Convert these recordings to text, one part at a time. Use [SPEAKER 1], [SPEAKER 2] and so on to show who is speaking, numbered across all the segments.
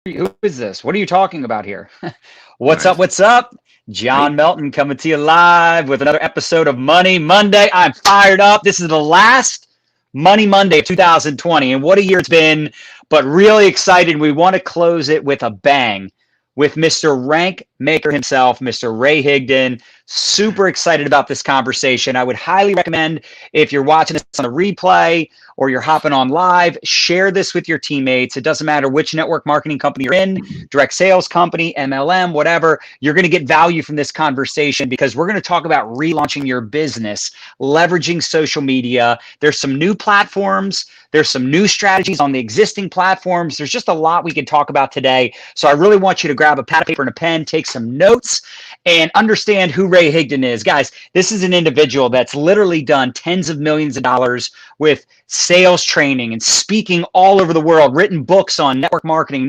[SPEAKER 1] Who is this? What are you talking about here? What's up?
[SPEAKER 2] Nice.
[SPEAKER 1] What's up? John
[SPEAKER 2] Hey,
[SPEAKER 1] Melton coming to you live with another episode of Money Monday. I'm fired up. This is the last Money Monday of 2020, and what a year it's been, but really excited. We want to close it with a bang with Mr. Rankmaker himself, Mr. Ray Higdon. Super excited about this conversation. I would highly recommend if you're watching this on the replay or you're hopping on live, share this with your teammates. It doesn't matter which network marketing company you're in, direct sales company, MLM, whatever. You're going to get value from this conversation because we're going to talk about relaunching your business, leveraging social media. There's some new platforms. There's some new strategies on the existing platforms. There's just a lot we can talk about today. So I really want you to grab a pad of paper and a pen, take some notes, and understand who Ray Higdon is. Guys, this is an individual that's literally done tens of millions of dollars with sales training and speaking all over the world, written books on network marketing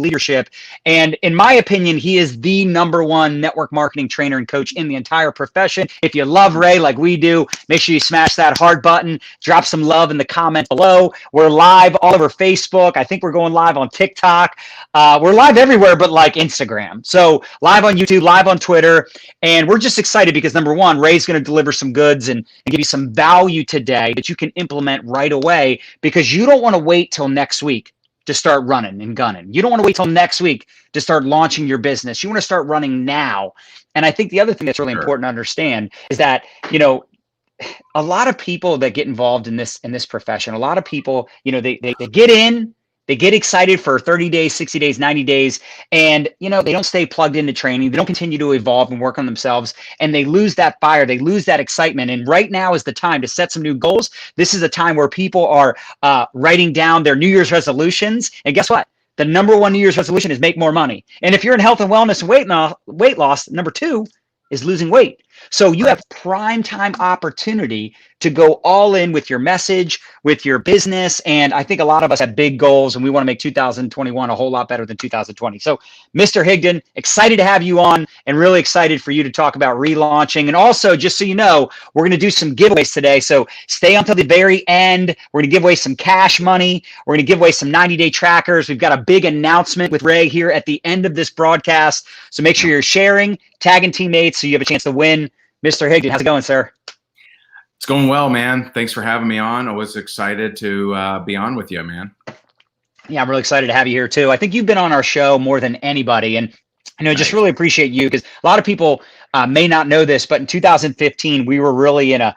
[SPEAKER 1] leadership. And in my opinion, he is the number one network marketing trainer and coach in the entire profession. If you love Ray like we do, make sure you smash that heart button, drop some love in the comments below. We're live all over Facebook. I think we're going live on TikTok. We're live everywhere but like Instagram. So live on YouTube, live on Twitter. And we're just excited because number one, Ray's going to deliver some goods and give you some value today that you can implement right away, because you don't want to wait till next week to start running and gunning. You don't want to wait till next week to start launching your business. You want to start running now. And I think the other thing that's really
[SPEAKER 2] sure.
[SPEAKER 1] important to understand is that, a lot of people that get involved in this profession, a lot of people, they get in, they get excited for 30 days, 60 days, 90 days, and they don't stay plugged into training. They don't continue to evolve and work on themselves, and they lose that fire. They lose that excitement. And right now is the time to set some new goals. This is a time where people are writing down their New Year's resolutions. And guess what? The number one New Year's resolution is make more money. And if you're in health and wellness and weight loss, number two is losing weight. So you
[SPEAKER 2] Right.
[SPEAKER 1] have prime time opportunity to go all in with your message, with your business. And I think a lot of us have big goals and we want to make 2021 a whole lot better than 2020. So Mr. Higdon, excited to have you on and really excited for you to talk about relaunching. And also, just so you know, we're going to do some giveaways today. So stay until the very end. We're going to give away some cash money. We're going to give away some 90-day trackers. We've got a big announcement with Ray here at the end of this broadcast. So make sure you're sharing, tagging teammates so you have a chance to win. Mr. Higdon, how's it going, sir?
[SPEAKER 2] It's going well, man. Thanks for having me on. I was excited to be on with you, man.
[SPEAKER 1] Yeah, I'm really excited to have you here too. I think you've been on our show more than anybody, and just
[SPEAKER 2] Nice.
[SPEAKER 1] really appreciate you because a lot of people may not know this, but in 2015 we were really in a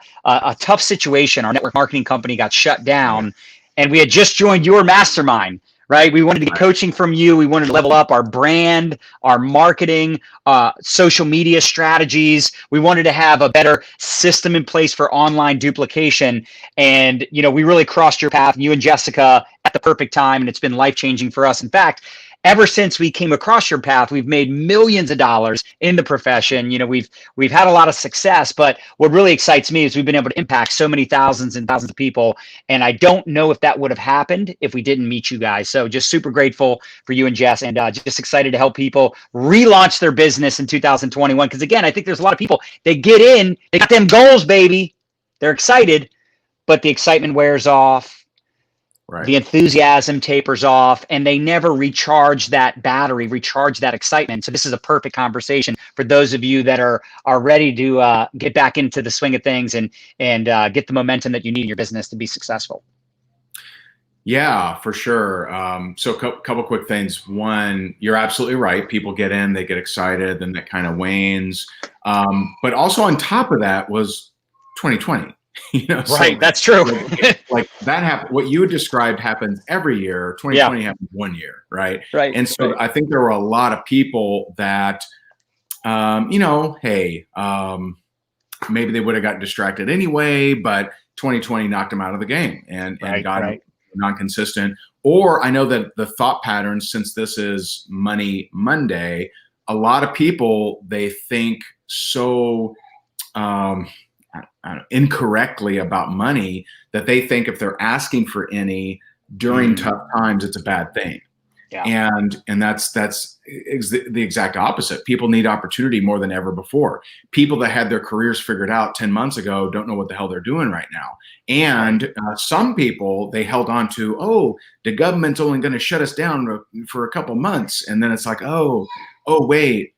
[SPEAKER 1] tough situation. Our network marketing company got shut
[SPEAKER 2] Yeah.
[SPEAKER 1] down, and we had just joined your mastermind. Right, we wanted to get
[SPEAKER 2] Right.
[SPEAKER 1] coaching from you. We wanted to level up our brand, our marketing, social media strategies. We wanted to have a better system in place for online duplication. And, we really crossed your path, you and Jessica, at the perfect time. And it's been life-changing for us. In fact, ever since we came across your path, we've made millions of dollars in the profession. We've had a lot of success, but what really excites me is we've been able to impact so many thousands and thousands of people. And I don't know if that would have happened if we didn't meet you guys. So just super grateful for you and Jess, and just excited to help people relaunch their business in 2021. Because again, I think there's a lot of people, they get in, they got them goals, baby. They're excited, but the excitement wears off.
[SPEAKER 2] Right.
[SPEAKER 1] The enthusiasm tapers off, and they never recharge that battery, recharge that excitement. So this is a perfect conversation for those of you that are ready to get back into the swing of things and get the momentum that you need in your business to be successful.
[SPEAKER 2] Yeah, for sure. So a couple quick things. One, you're absolutely right. People get in, they get excited, then that kind of wanes. But also on top of that was 2020. So
[SPEAKER 1] Right, that's true.
[SPEAKER 2] like that happened. What you described happens every year. 2020 happened one year, right?
[SPEAKER 1] Right.
[SPEAKER 2] And so I think there were a lot of people that, hey, maybe they would have got distracted anyway, but 2020 knocked them out of the game and got them non-consistent. Or I know that the thought patterns, since this is Money Monday, a lot of people, they think so incorrectly about money that they think if they're asking for any during tough times, it's a bad thing.
[SPEAKER 1] Yeah.
[SPEAKER 2] And that's the exact opposite. People need opportunity more than ever before. People that had their careers figured out 10 months ago don't know what the hell they're doing right now. And some people, they held on to, oh, the government's only going to shut us down for a couple months. And then it's like, oh, wait,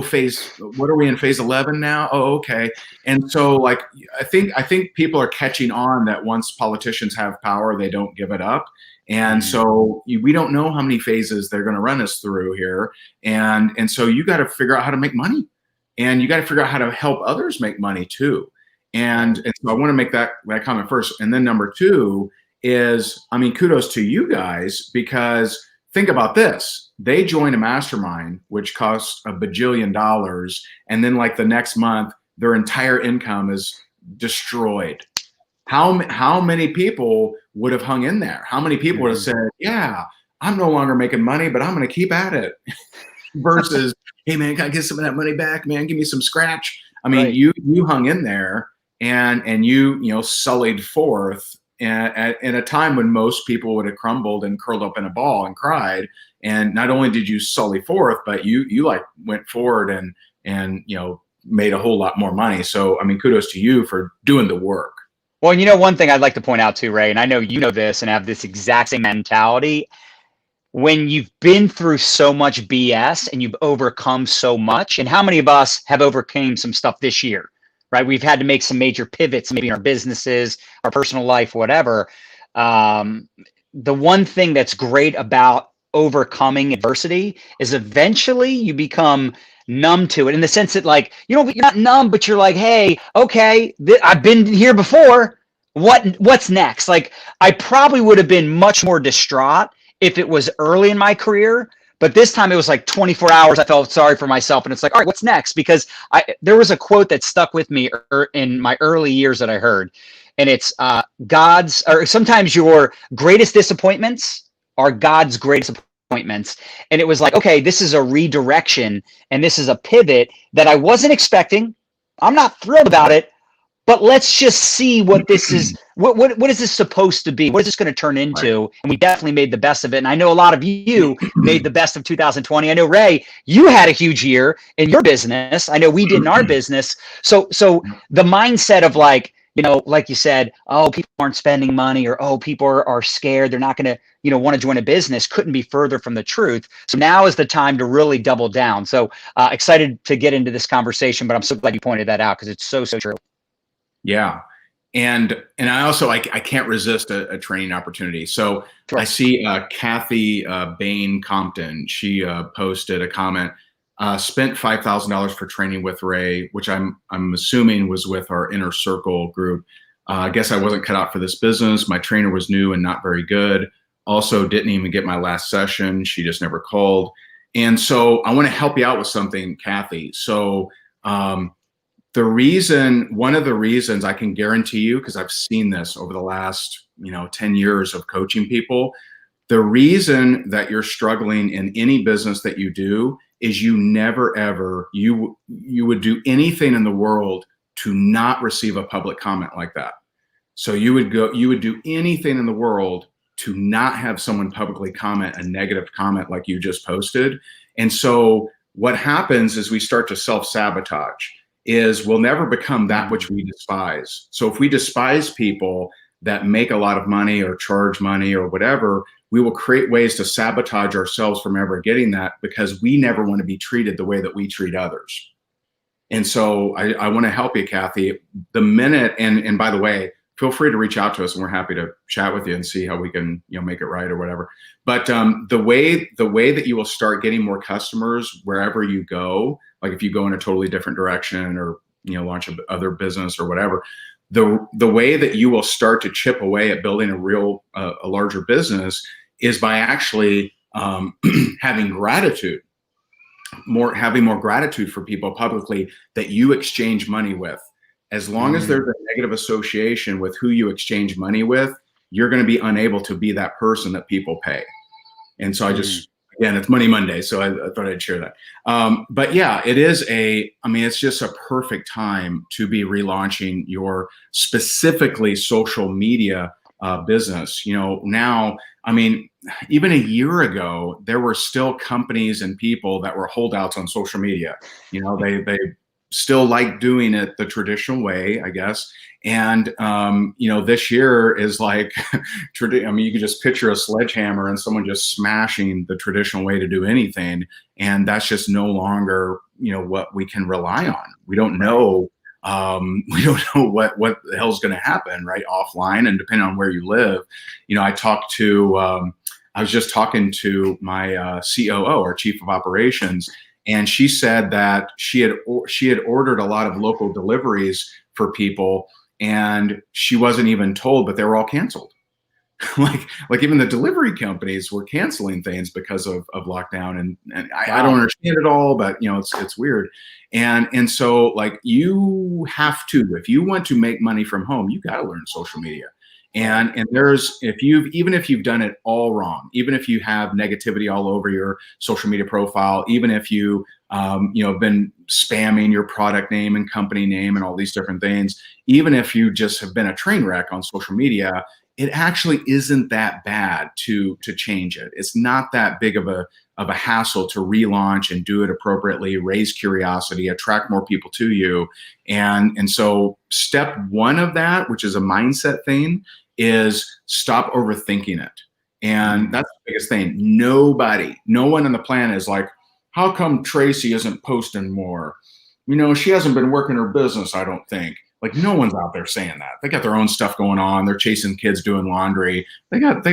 [SPEAKER 2] phase, what are we in, phase 11 now? Oh, okay. And so like, I think people are catching on that once politicians have power, they don't give it up. And so we don't know how many phases they're going to run us through here. And so you got to figure out how to make money, and you got to figure out how to help others make money too. And so I want to make that comment first. And then number two is, I mean, kudos to you guys, because think about this. They join a mastermind, which costs $1 bajillion. And then like the next month, their entire income is destroyed. How many people would have hung in there? How many people would have said, yeah, I'm no longer making money, but I'm going to keep at it? Versus, hey man, can I get some of that money back, man? Give me some scratch. I mean, you hung in there and you sullied forth at a time when most people would have crumbled and curled up in a ball and cried. And not only did you sully forth, but you like went forward and made a whole lot more money. So I mean, kudos to you for doing the work.
[SPEAKER 1] Well, one thing I'd like to point out too, Ray, and I know you know this and have this exact same mentality. When you've been through so much BS and you've overcome so much, and how many of us have overcame some stuff this year, right? We've had to make some major pivots, maybe in our businesses, our personal life, whatever. The one thing that's great about overcoming adversity is eventually you become numb to it, in the sense that, like, you're not numb, but you're like, hey, okay, I've been here before. What's next? Like, I probably would have been much more distraught if it was early in my career, but this time it was like 24 hours. I felt sorry for myself, and it's like, all right, what's next? Because there was a quote that stuck with me in my early years that I heard, and it's sometimes your greatest disappointments are God's greatest appointments. And it was like, okay, this is a redirection and this is a pivot that I wasn't expecting. I'm not thrilled about it, but let's just see what this is. What is this supposed to be? What is this going to turn into? Right. And we definitely made the best of it. And I know a lot of you made the best of 2020. I know, Ray, you had a huge year in your business. I know we did in our business. So the mindset of like you said, oh, people aren't spending money, or, oh, people are scared, they're not going to, want to join a business, couldn't be further from the truth. So now is the time to really double down. So excited to get into this conversation, but I'm so glad you pointed that out, because it's so true.
[SPEAKER 2] Yeah. And I also, I can't resist a training opportunity. So sure. I see Kathy Bain Compton. She posted a comment, spent $5,000 for training with Ray, which I'm assuming was with our inner circle group. I guess I wasn't cut out for this business. My trainer was new and not very good. Also didn't even get my last session. She just never called. And so I want to help you out with something, Kathy. So one of the reasons I can guarantee you, because I've seen this over the last 10 years of coaching people, the reason that you're struggling in any business that you do is you never ever you would do anything in the world to not receive a public comment like that. So you would do anything in the world to not have someone publicly comment a negative comment like you just posted. And so what happens is we start to self-sabotage. Is we'll never become that which we despise. So if we despise people that make a lot of money or charge money or whatever, we will create ways to sabotage ourselves from ever getting that, because we never want to be treated the way that we treat others. And so I want to help you, Kathy. The minute, and by the way, feel free to reach out to us, and we're happy to chat with you and see how we can make it right or whatever. But the way that you will start getting more customers wherever you go, like if you go in a totally different direction or launch other business or whatever, the way that you will start to chip away at building a larger business is by actually having gratitude, having more gratitude for people publicly that you exchange money with. As long as there's a negative association with who you exchange money with, you're going to be unable to be that person that people pay. And so again, it's Money Monday, so I thought I'd share that. But yeah, it's just a perfect time to be relaunching your specifically social media business. Now, even a year ago, there were still companies and people that were holdouts on social media. You know, they still like doing it the traditional way, I guess. And, you know, this year is like, I mean, you can just picture a sledgehammer and someone just smashing the traditional way to do anything. And that's just no longer, you know, what we can rely on. We don't know. We don't know what the hell's going to happen, right? Offline, and depending on where you live. You know, I was just talking to my COO, our chief of operations, and she said that she had ordered a lot of local deliveries for people, and she wasn't even told, but they were all canceled. like even the delivery companies were canceling things because of lockdown, and I don't understand it all, but you know, it's weird. And so like you have to, if you want to make money from home, you got to learn social media. And there's, even if you've done it all wrong, even if you have negativity all over your social media profile, even if you you know, been spamming your product name and company name and all these different things, even if you just have been a train wreck on social media, it actually isn't that bad to change it. It's not that big of a hassle to relaunch and do it appropriately, raise curiosity, attract more people to you. And so step one of that, which is a mindset thing, is stop overthinking it. And that's the biggest thing. No one on the planet is like, how come Tracy isn't posting more? You know, she hasn't been working her business, I don't think. Like, no one's out there saying that. They got their own stuff going on. They're chasing kids doing laundry. They got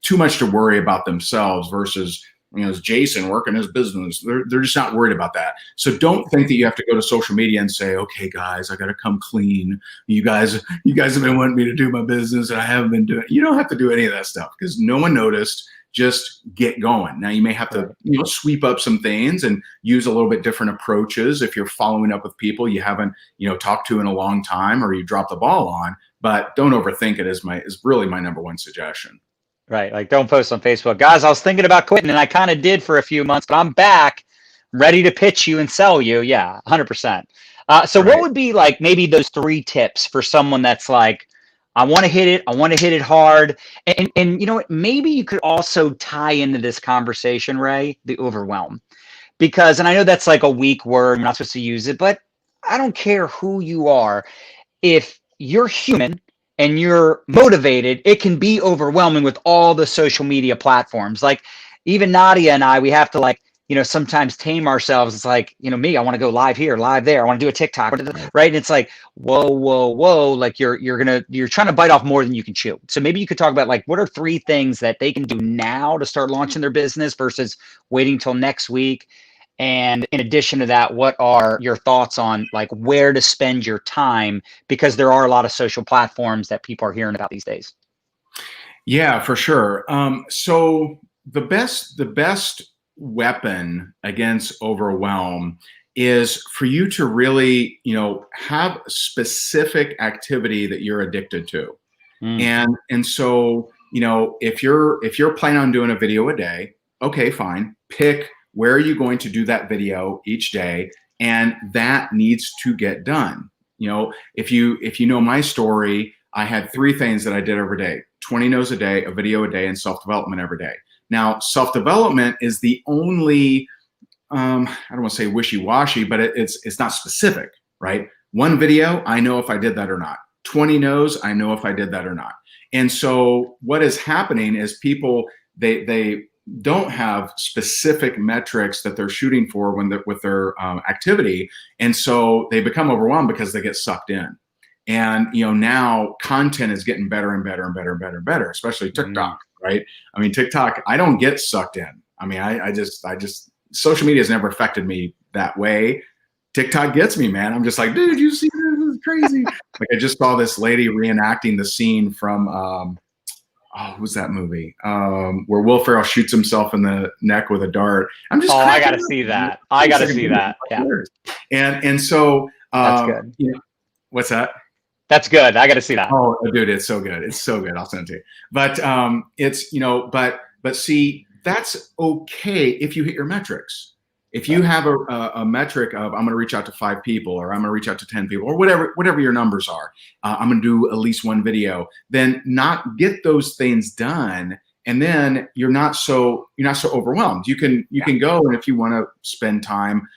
[SPEAKER 2] too much to worry about themselves versus, you know, Jason working his business. They're just not worried about that. So don't think that you have to go to social media and say, okay, guys, I got to come clean. You guys have been wanting me to do my business and I haven't been doing it. You don't have to do any of that stuff because no one noticed. Just get going. Now you may have to, you know, sweep up some things and use a little bit different approaches if you're following up with people you haven't, you know, talked to in a long time or you dropped the ball on. But don't overthink it is really my number one suggestion.
[SPEAKER 1] Right. Like, don't post on Facebook. Guys, I was thinking about quitting and I kind of did for a few months, but I'm back, ready to pitch you and sell you. Yeah, 100%. So
[SPEAKER 2] Right.
[SPEAKER 1] what would be like maybe those 3 tips for someone that's like, I want to hit it. I want to hit it hard. And you know what? Maybe you could also tie into this conversation, Ray, the overwhelm. Because, and I know that's like a weak word, I'm not supposed to use it, but I don't care who you are. If you're human and you're motivated, it can be overwhelming with all the social media platforms. Like even Nadya and I, we have to like, you know, sometimes tame ourselves. It's like, you know, me, I want to go live here, live there. I want to do a TikTok, right? And it's like, whoa, like you're trying to bite off more than you can chew. So maybe you could talk about like, what are 3 things that they can do now to start launching their business versus waiting till next week? And in addition to that, what are your thoughts on like where to spend your time? Because there are a lot of social platforms that people are hearing about these days.
[SPEAKER 2] Yeah, for sure. So the best weapon against overwhelm is for you to really, you know, have specific activity that you're addicted to. And so, you know, if you're planning on doing a video a day, okay, fine. Pick where are you going to do that video each day, and that needs to get done. You know, if you know my story, I had 3 things that I did every day: 20 no's a day, a video a day, and self-development every day. Now, self-development is the only, I don't want to say wishy-washy, but it's not specific, right? 1 video, I know if I did that or not. 20 no's, I know if I did that or not. And so what is happening is people, they don't have specific metrics that they're shooting for with their activity. And so they become overwhelmed because they get sucked in. And, you know, now content is getting better and better and better and better and better, especially TikTok, right? I mean, TikTok, I don't get sucked in. I mean, I just, social media has never affected me that way. TikTok gets me, man. I'm just like, dude, you see this? This is crazy. Like I just saw this lady reenacting the scene from, what was that movie? Where Will Ferrell shoots himself in the neck with a dart. I'm just,
[SPEAKER 1] I got to see that. I got to see that. Yeah.
[SPEAKER 2] And so,
[SPEAKER 1] that's good.
[SPEAKER 2] You know, what's that?
[SPEAKER 1] That's good. I got to see that.
[SPEAKER 2] Oh, dude, it's so good. It's so good. I'll send it to you. But it's, you know, but see, that's okay if you hit your metrics. If you have a metric of I'm going to reach out to 5 people, or I'm going to reach out to 10 people, or whatever your numbers are, I'm going to do at least 1 video, then not get those things done and then you're not so overwhelmed. You can go, and if you want to spend time,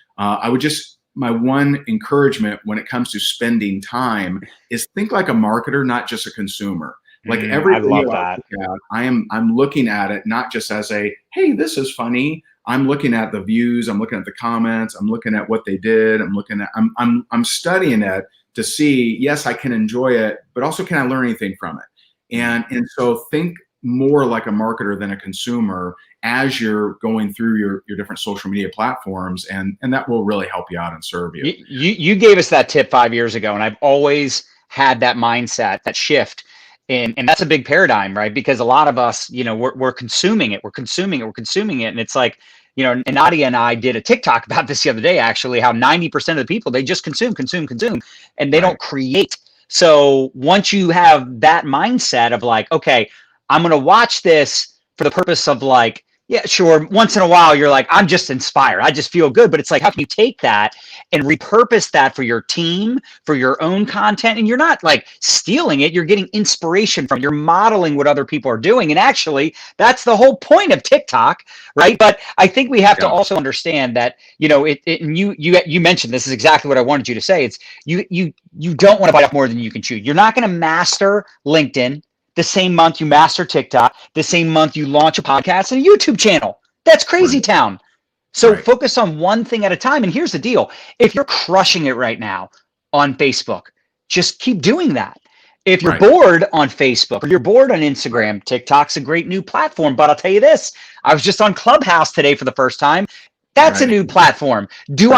[SPEAKER 2] my one encouragement when it comes to spending time is think like a marketer, not just a consumer. Like every
[SPEAKER 1] I love that.
[SPEAKER 2] I'm looking at it not just as a, hey, this is funny. I'm looking at the views. I'm looking at the comments. I'm looking at what they did. I'm studying it to see, yes, I can enjoy it, but also can I learn anything from it? And so think more like a marketer than a consumer as you're going through your different social media platforms, and that will really help you out and serve you.
[SPEAKER 1] You gave us that tip 5 years ago, and I've always had that mindset, that shift. And that's a big paradigm, right? Because a lot of us, we're consuming it. And it's like, and Nadya and I did a TikTok about this the other day, actually, how 90% of the people, they just consume, and they don't create. So once you have that mindset of like, okay, I'm going to watch this for the purpose of like, yeah, sure. Once in a while, you're like, I'm just inspired. I just feel good. But it's like, how can you take that and repurpose that for your team, for your own content? And you're not like stealing it. You're getting inspiration from, you're modeling what other people are doing. And actually, that's the whole point of TikTok, right? But I think we have to also understand that, and you mentioned, this is exactly what I wanted you to say. It's you don't want to bite off more than you can chew. You're not going to master LinkedIn the same month you master TikTok, the same month you launch a podcast and a YouTube channel. That's crazy town. So focus on one thing at a time. And here's the deal. If you're crushing it right now on Facebook, just keep doing that. If you're bored on Facebook or you're bored on Instagram, TikTok's a great new platform. But I'll tell you this, I was just on Clubhouse today for the first time. That's a new platform. Am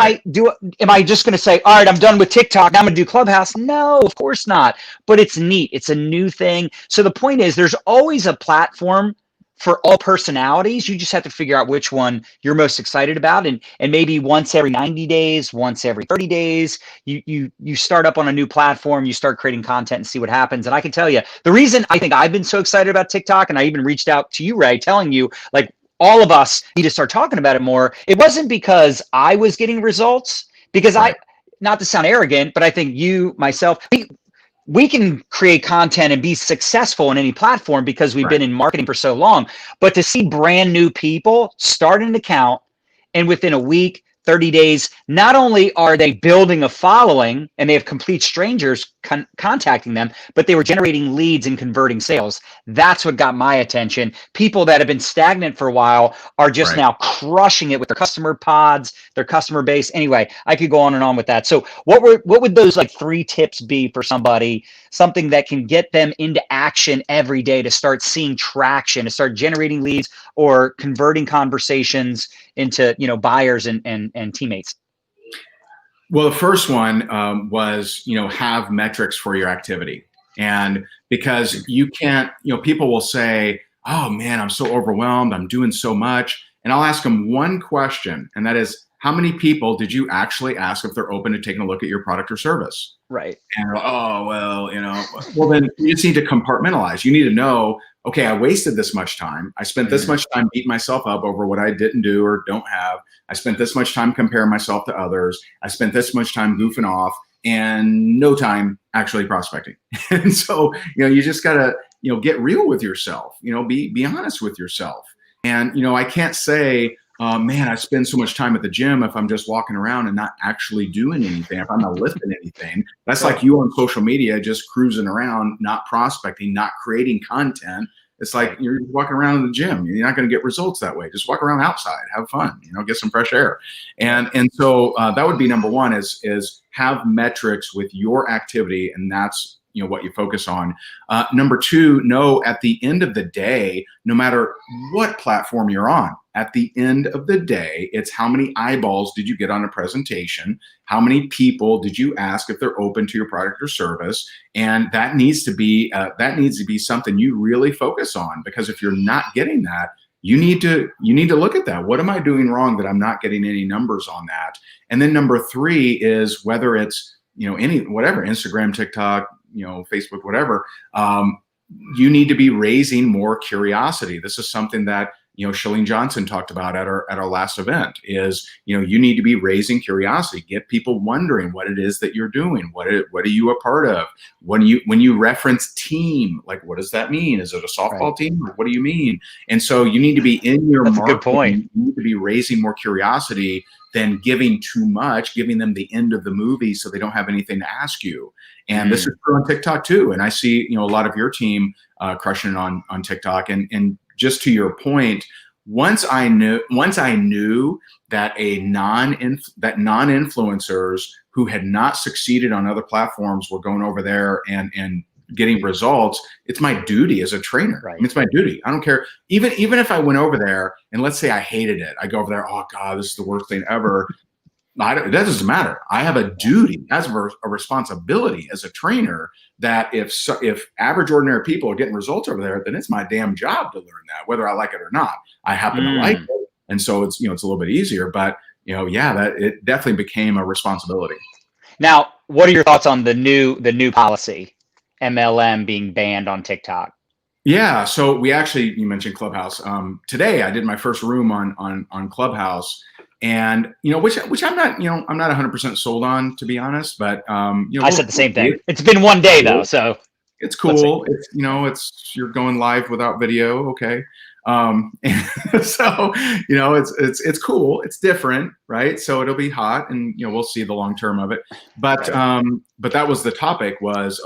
[SPEAKER 1] I just going to say, all right, I'm done with TikTok, now I'm going to do Clubhouse? No, of course not. But it's neat. It's a new thing. So the point is, there's always a platform for all personalities. You just have to figure out which one you're most excited about. And maybe once every 90 days, once every 30 days, you start up on a new platform, you start creating content and see what happens. And I can tell you, the reason I think I've been so excited about TikTok, and I even reached out to you, Ray, telling you, like, all of us need to start talking about it more. It wasn't because I was getting results, because not to sound arrogant, but I think you, myself, we can create content and be successful in any platform because we've been in marketing for so long. But to see brand new people start an account and within a week, 30 days, not only are they building a following and they have complete strangers contacting them, but they were generating leads and converting sales. That's what got my attention. People that have been stagnant for a while are just now crushing it with their customer pods, their customer base. Anyway, I could go on and on with that. So what would those like 3 tips be for somebody, something that can get them into action every day to start seeing traction, to start generating leads or converting conversations into, buyers and teammates?
[SPEAKER 2] Well, the first one was, have metrics for your activity. And because you can't, people will say, oh man, I'm so overwhelmed, I'm doing so much. And I'll ask them one question, and that is, how many people did you actually ask if they're open to taking a look at your product or service?
[SPEAKER 1] Right.
[SPEAKER 2] And oh, well, well, then you just need to compartmentalize. You need to know, okay, I wasted this much time. I spent this much time beating myself up over what I didn't do or don't have. I spent this much time comparing myself to others. I spent this much time goofing off and no time actually prospecting. And so, you just got to, get real with yourself, be honest with yourself. And, I can't say, man, I spend so much time at the gym if I'm just walking around and not actually doing anything, if I'm not lifting anything. That's like you on social media, just cruising around, not prospecting, not creating content. It's like you're walking around in the gym. You're not going to get results that way. Just walk around outside, have fun, get some fresh air. And so that would be number one is have metrics with your activity. And that's, what you focus on. Number 2, know at the end of the day, no matter what platform you're on, at the end of the day, it's how many eyeballs did you get on a presentation? How many people did you ask if they're open to your product or service? And that needs to be something you really focus on, because if you're not getting that, you need to look at that. What am I doing wrong that I'm not getting any numbers on that? And then number 3 is whether it's, whatever, Instagram, TikTok, Facebook, whatever, you need to be raising more curiosity. This is something that, Chalene Johnson talked about at our last event is, you need to be raising curiosity, get people wondering what it is that you're doing. What are you a part of? When you reference team, like, what does that mean? Is it a softball team? What do you mean? And so you need to be in your
[SPEAKER 1] That's
[SPEAKER 2] marketing.
[SPEAKER 1] a good point.
[SPEAKER 2] You need to be raising more curiosity than giving too much, giving them the end of the movie so they don't have anything to ask you. And this is true on TikTok too. And I see, a lot of your team crushing it on TikTok. And just to your point, once I knew that non-influencers who had not succeeded on other platforms were going over there and getting results, it's my duty as a trainer.
[SPEAKER 1] Right.
[SPEAKER 2] I mean, it's my duty. I don't care. Even if I went over there and let's say I hated it, I go over there, oh God, this is the worst thing ever. That doesn't matter. I have a duty, as a responsibility as a trainer, that if average ordinary people are getting results over there, then it's my damn job to learn that, whether I like it or not. I happen to like it, and so it's it's a little bit easier. But that it definitely became a responsibility.
[SPEAKER 1] Now, what are your thoughts on the new policy, MLM being banned on TikTok?
[SPEAKER 2] Yeah, so you mentioned Clubhouse. Today I did my first room on Clubhouse, and which I'm not 100% sold on, to be honest. But
[SPEAKER 1] I said the same thing. It's been one day though, so
[SPEAKER 2] it's cool. It's you're going live without video, okay? So it's cool. It's different, right? So it'll be hot, and we'll see the long term of it. But that was the topic was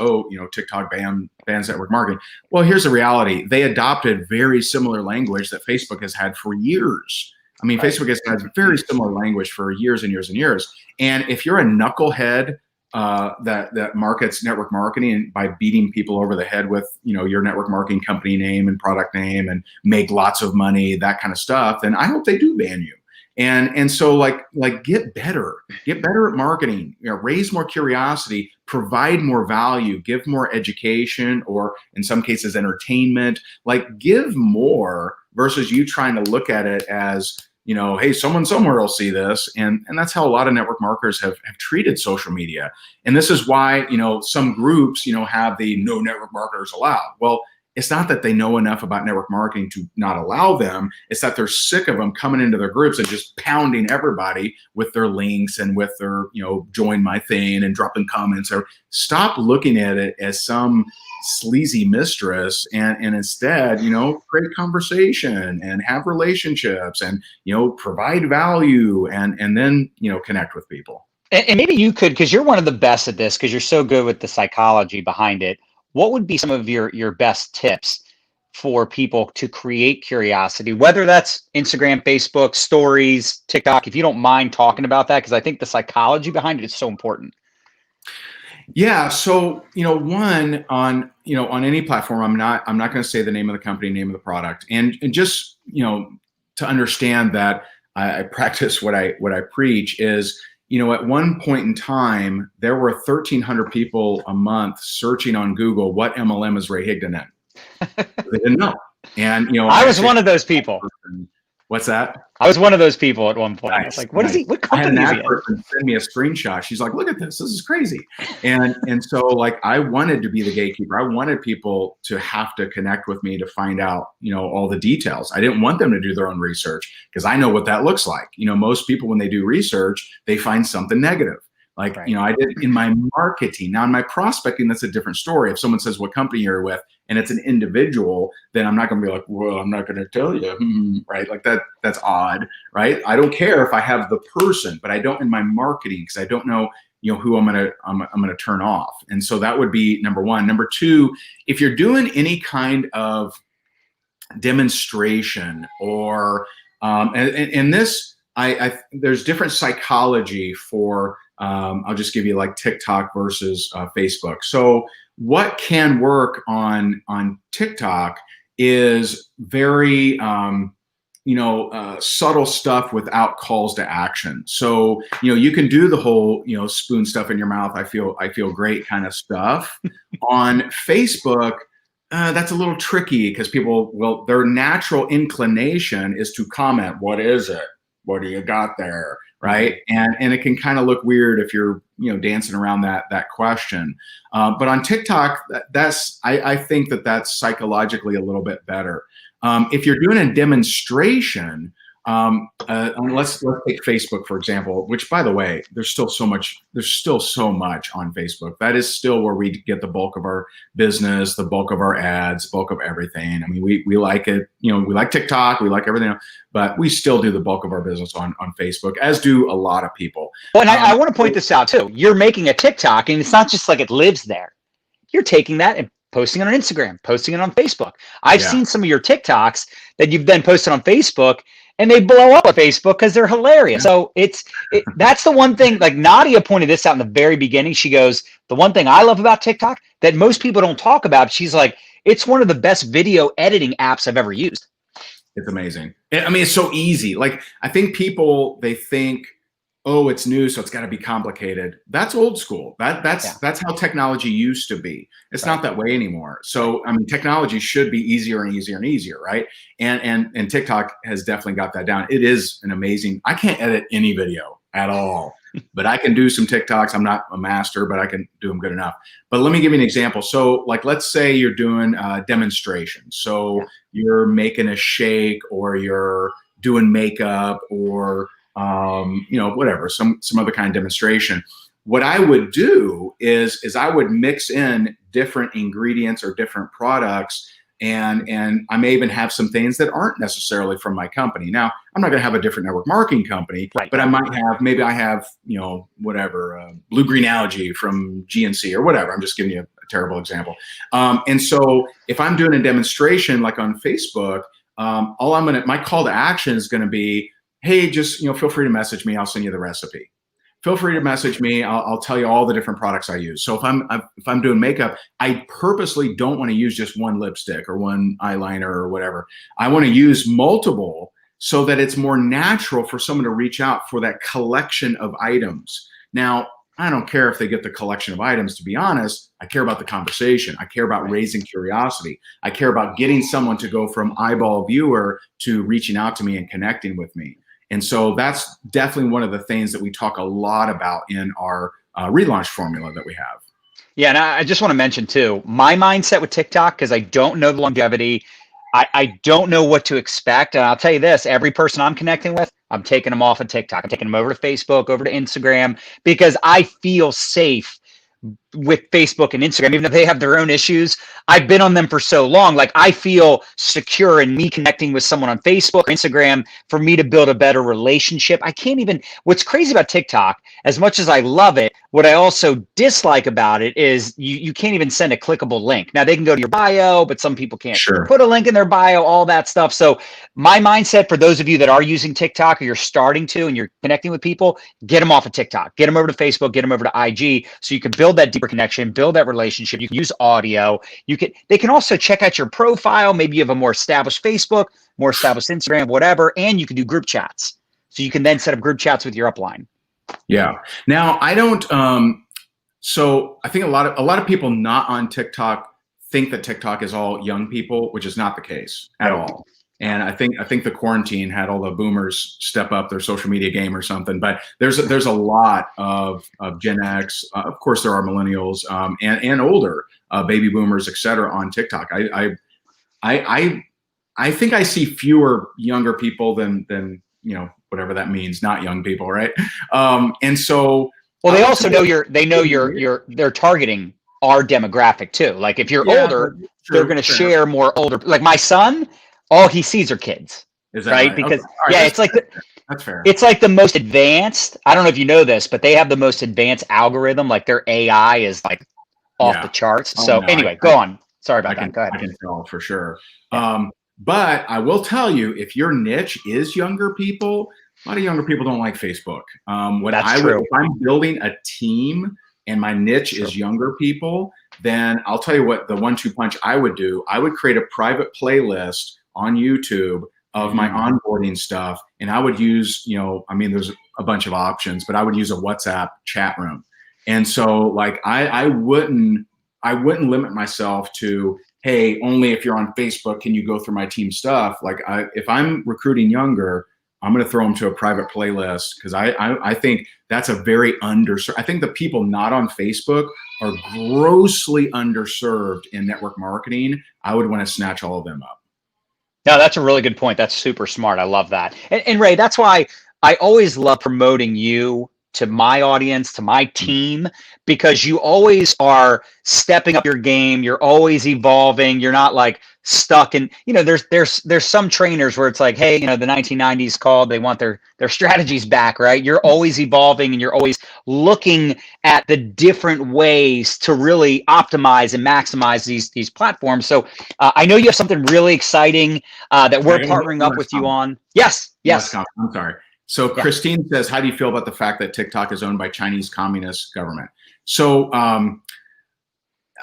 [SPEAKER 2] TikTok bans network marketing. Well, here's the reality: they adopted very similar language that Facebook has had for years. I mean, Facebook has had very similar language for years and years and years. And if you're a knucklehead that markets network marketing by beating people over the head with your network marketing company name and product name and make lots of money, that kind of stuff, then I hope they do ban you. And so like get better at marketing, raise more curiosity, provide more value, give more education, or in some cases entertainment, like give more versus you trying to look at it as hey, someone somewhere will see this. And that's how a lot of network marketers have treated social media. And this is why, some groups, have the no network marketers allowed. Well, it's not that they know enough about network marketing to not allow them. It's that they're sick of them coming into their groups and just pounding everybody with their links and with their, join my thing and dropping comments. Or stop looking at it as some sleazy mistress and instead, create conversation and have relationships and, provide value and then, connect with people.
[SPEAKER 1] And maybe you could, because you're one of the best at this, because you're so good with the psychology behind it. What would be some of your best tips for people to create curiosity, whether that's Instagram, Facebook, stories, TikTok, if you don't mind talking about that, because I think the psychology behind it is so important.
[SPEAKER 2] Yeah. So, one on any platform, I'm not going to say the name of the company, name of the product, and just, to understand that I practice what I preach is, at one point in time, there were 1,300 people a month searching on Google, what MLM is Ray Higdon in? They didn't know. And,
[SPEAKER 1] I was one of those people.
[SPEAKER 2] What's that?
[SPEAKER 1] I was one of those people at one point.
[SPEAKER 2] Nice,
[SPEAKER 1] I was like, what is he? What company is he in?
[SPEAKER 2] Person send me a screenshot. She's like, look at this. This is crazy. And so like, I wanted to be the gatekeeper. I wanted people to have to connect with me to find out, all the details. I didn't want them to do their own research because I know what that looks like. Most people, when they do research, they find something negative. Like, I did in my marketing. Now in my prospecting, that's a different story. If someone says what company you're with and it's an individual, then I'm not going to be like, well, I'm not going to tell you, right? Like that's odd, right? I don't care if I have the person, but I don't in my marketing because I don't know, who I'm going to turn off. And so that would be number one. Number two, if you're doing any kind of demonstration or, and this, there's different psychology for, I'll just give you like TikTok versus Facebook. So what can work on TikTok is very, subtle stuff without calls to action. So, you can do the whole, spoon stuff in your mouth. I feel great kind of stuff. On Facebook, that's a little tricky because people, their natural inclination is to comment, what is it? What do you got there? Right. And it can kind of look weird if you're, dancing around that question. But on TikTok, I think that's psychologically a little bit better. If you're doing a demonstration, let's take Facebook, for example, which, by the way, there's still so much on Facebook. That is still where we get the bulk of our business, the bulk of our ads, bulk of everything. I mean, we like it, we like TikTok, we like everything, but we still do the bulk of our business on Facebook, as do a lot of people.
[SPEAKER 1] Well, and I want to point this out too. You're making a TikTok, and it's not just like it lives there. You're taking that and posting it on Instagram, posting it on Facebook. I've seen some of your TikToks that you've then posted on Facebook, and they blow up on Facebook because they're hilarious. So that's the one thing, like Nadya pointed this out in the very beginning. She goes, the one thing I love about TikTok that most people don't talk about, she's like, it's one of the best video editing apps I've ever used.
[SPEAKER 2] It's amazing. I mean, it's so easy. Like, I think people, they think, oh, it's new, so it's got to be complicated. That's old school. That's how technology used to be. It's not that way anymore. So, I mean, technology should be easier and easier and easier, right? And TikTok has definitely got that down. It is an amazing. I can't edit any video at all, but I can do some TikToks. I'm not a master, but I can do them good enough. But let me give you an example. So, like, let's say you're doing a demonstration. So you're making a shake, or you're doing makeup, or whatever, some other kind of demonstration. What I would do is I would mix in different ingredients or different products, and I may even have some things that aren't necessarily from my company. Now, I'm not going to have a different network marketing company, but I might have, maybe I have, blue green algae from GNC or whatever. I'm just giving you a terrible example. And so if I'm doing a demonstration like on Facebook, my call to action is going to be, hey, just feel free to message me. I'll send you the recipe. Feel free to message me. I'll tell you all the different products I use. So if I'm doing makeup, I purposely don't want to use just one lipstick or one eyeliner or whatever. I want to use multiple, so that it's more natural for someone to reach out for that collection of items. Now, I don't care if they get the collection of items, to be honest. I care about the conversation. I care about raising curiosity. I care about getting someone to go from eyeball viewer to reaching out to me and connecting with me. And so that's definitely one of the things that we talk a lot about in our relaunch formula that we have.
[SPEAKER 1] Yeah, and I just want to mention too, my mindset with TikTok, because I don't know the longevity, I don't know what to expect. And I'll tell you this, every person I'm connecting with, I'm taking them off of TikTok. I'm taking them over to Facebook, over to Instagram, because I feel safe with Facebook and Instagram, even if they have their own issues. I've been on them for so long. Like, I feel secure in me connecting with someone on Facebook or Instagram for me to build a better relationship. What's crazy about TikTok, as much as I love it, what I also dislike about it is you can't even send a clickable link. Now, they can go to your bio, but some people can't put a link in their bio, all that stuff. So my mindset for those of you that are using TikTok, or you're starting to, and you're connecting with people, get them off of TikTok, get them over to Facebook, get them over to IG, so you can build that deeper connection, build that relationship. You can use audio. They can also check out your profile. Maybe you have a more established Facebook, more established Instagram, whatever, and you can do group chats. So you can then set up group chats with your upline.
[SPEAKER 2] Yeah. Now, I don't. So I think a lot of people not on TikTok think that TikTok is all young people, which is not the case at all. And I think the quarantine had all the boomers step up their social media game or something. But there's a lot of Gen X. Of course, there are millennials and older baby boomers, et cetera, on TikTok. I think I see fewer younger people than whatever that means, not young people, right? And so,
[SPEAKER 1] well, they also know they're targeting our demographic too. Like, if you're older, they're going to share more older. Like my son, all he sees are kids, right? Because it's like
[SPEAKER 2] that's fair.
[SPEAKER 1] It's like the most advanced. I don't know if you know this, but they have the most advanced algorithm. Like, their AI is like off the charts. Anyway, go on. Sorry about that. Go ahead.
[SPEAKER 2] I can tell for sure. But I will tell you, if your niche is younger people, a lot of younger people don't like Facebook. If I'm building a team and my niche is younger people, then I'll tell you what the 1-2 punch I would do. I would create a private playlist on YouTube of my onboarding stuff. And I would use, there's a bunch of options, but I would use a WhatsApp chat room. And so, like, I wouldn't limit myself to, hey, only if you're on Facebook can you go through my team stuff. Like, if I'm recruiting younger, I'm going to throw them to a private playlist, because I think that's a very underserved. I think the people not on Facebook are grossly underserved in network marketing. I would want to snatch all of them up.
[SPEAKER 1] No, that's a really good point. That's super smart. I love that. And Ray, that's why I always love promoting you to my audience, to my team, because you always are stepping up your game. You're always evolving. You're not like stuck in, there's some trainers where it's like, hey, the 1990s called, they want their strategies back, right? You're always evolving and you're always looking at the different ways to really optimize and maximize these platforms. So I know you have something really exciting that we're partnering up with you on. Yes.
[SPEAKER 2] I'm sorry. So Christine says, how do you feel about the fact that TikTok is owned by Chinese Communist government? So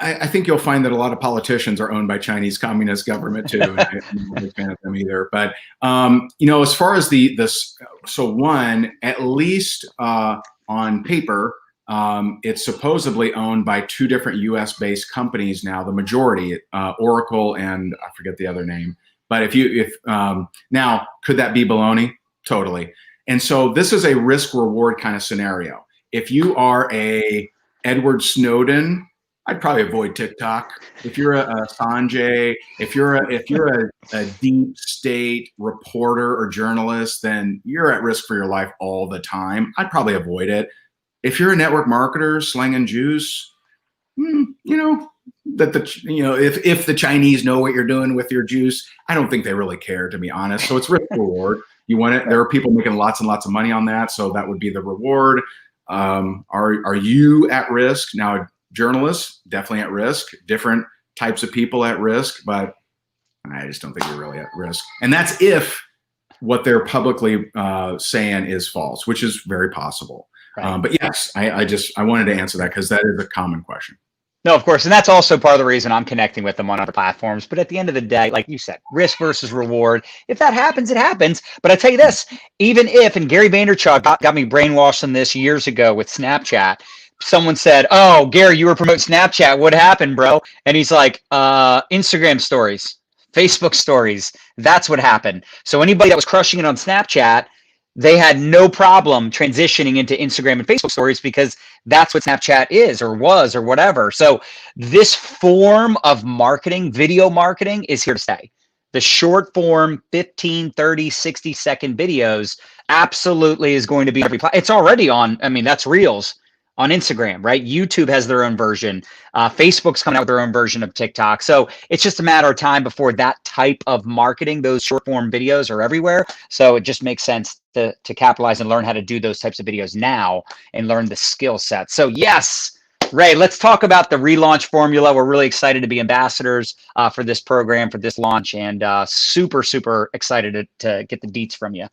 [SPEAKER 2] I think you'll find that a lot of politicians are owned by Chinese Communist government too. I'm not a big fan of them either. But as far as so one, at least on paper, it's supposedly owned by two different U.S.-based companies now. The majority, Oracle and I forget the other name. But now, could that be baloney? Totally. And so this is a risk reward kind of scenario. If you are a Edward Snowden, I'd probably avoid TikTok. If you're a Sanjay, if you're a deep state reporter or journalist, then you're at risk for your life all the time. I'd probably avoid it. If you're a network marketer slanging juice, if the Chinese know what you're doing with your juice, I don't think they really care, to be honest. So it's risk reward. You want it. There are people making lots and lots of money on that, so that would be the reward. Are you at risk? Now, journalists definitely at risk. Different types of people at risk, but I just don't think you're really at risk. And that's if what they're publicly saying is false, which is very possible. Right. But yes, I wanted to answer that because that is a common question.
[SPEAKER 1] No, of course. And that's also part of the reason I'm connecting with them on other platforms. But at the end of the day, like you said, risk versus reward. If that happens, it happens. But I tell you this, even if, and Gary Vaynerchuk got me brainwashed on this years ago with Snapchat, someone said, oh, Gary, you were promoting Snapchat. What happened, bro? And he's like, Instagram stories, Facebook stories. That's what happened. So anybody that was crushing it on Snapchat, they had no problem transitioning into Instagram and Facebook stories because that's what Snapchat is or was or whatever. So this form of marketing, video marketing, is here to stay. The short form 15, 30, 60-second videos absolutely is going to be every platform. It's already on, that's Reels on Instagram, right? YouTube has their own version. Facebook's coming out with their own version of TikTok. So it's just a matter of time before that type of marketing, those short form videos are everywhere. So it just makes sense to capitalize and learn how to do those types of videos now and learn the skill set. So yes, Ray, let's talk about the Relaunch Formula. We're really excited to be ambassadors for this program, for this launch, and super, super excited to get the deets from you.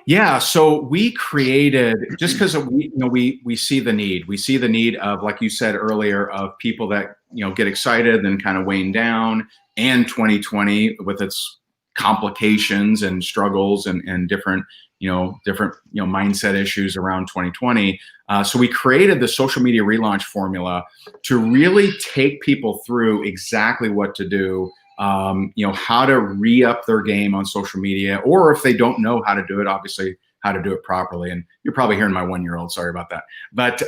[SPEAKER 2] Yeah, so we created, just because we see the need. We see the need of, like you said earlier, of people that get excited and kind of wane down, and 2020 with its complications and struggles and different mindset issues around 2020. So we created the social media relaunch formula to really take people through exactly what to do. How to re-up their game on social media, or if they don't know how to do it, obviously how to do it properly. And you're probably hearing my 1-year-old, sorry about that. But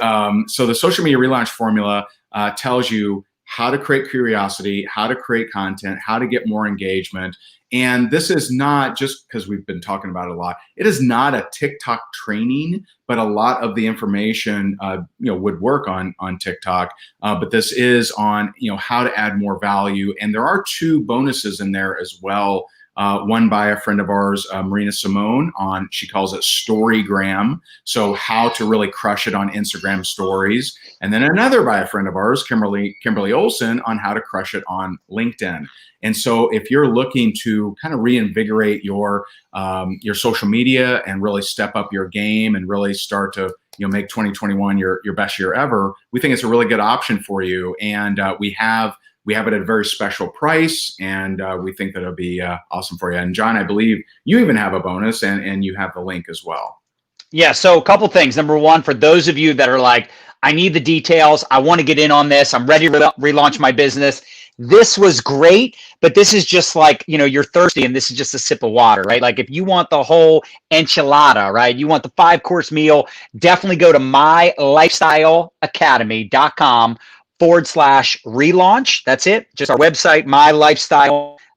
[SPEAKER 2] so the social media relaunch formula tells you how to create curiosity, how to create content, how to get more engagement. And this is not just because we've been talking about it a lot. It is not a TikTok training, but a lot of the information, would work on TikTok. But this is on, how to add more value. And there are 2 bonuses in there as well. One by a friend of ours, Marina Simone, she calls it Storygram. So how to really crush it on Instagram stories. And then another by a friend of ours, Kimberly Olson, on how to crush it on LinkedIn. And so if you're looking to kind of reinvigorate your social media and really step up your game and really start to make 2021 your best year ever, we think it's a really good option for you. And we have it at a very special price, and we think that it'll be awesome for you. And John, I believe you even have a bonus, and you have the link as well.
[SPEAKER 1] Yeah, so a couple things. Number one, for those of you that are like, I need the details, I want to get in on this, I'm ready to relaunch my business. This was great, but this is just like, you're thirsty and this is just a sip of water, right? Like if you want the whole enchilada, right? You want the 5-course meal, definitely go to mylifestyleacademy.com/relaunch. That's it. Just our website,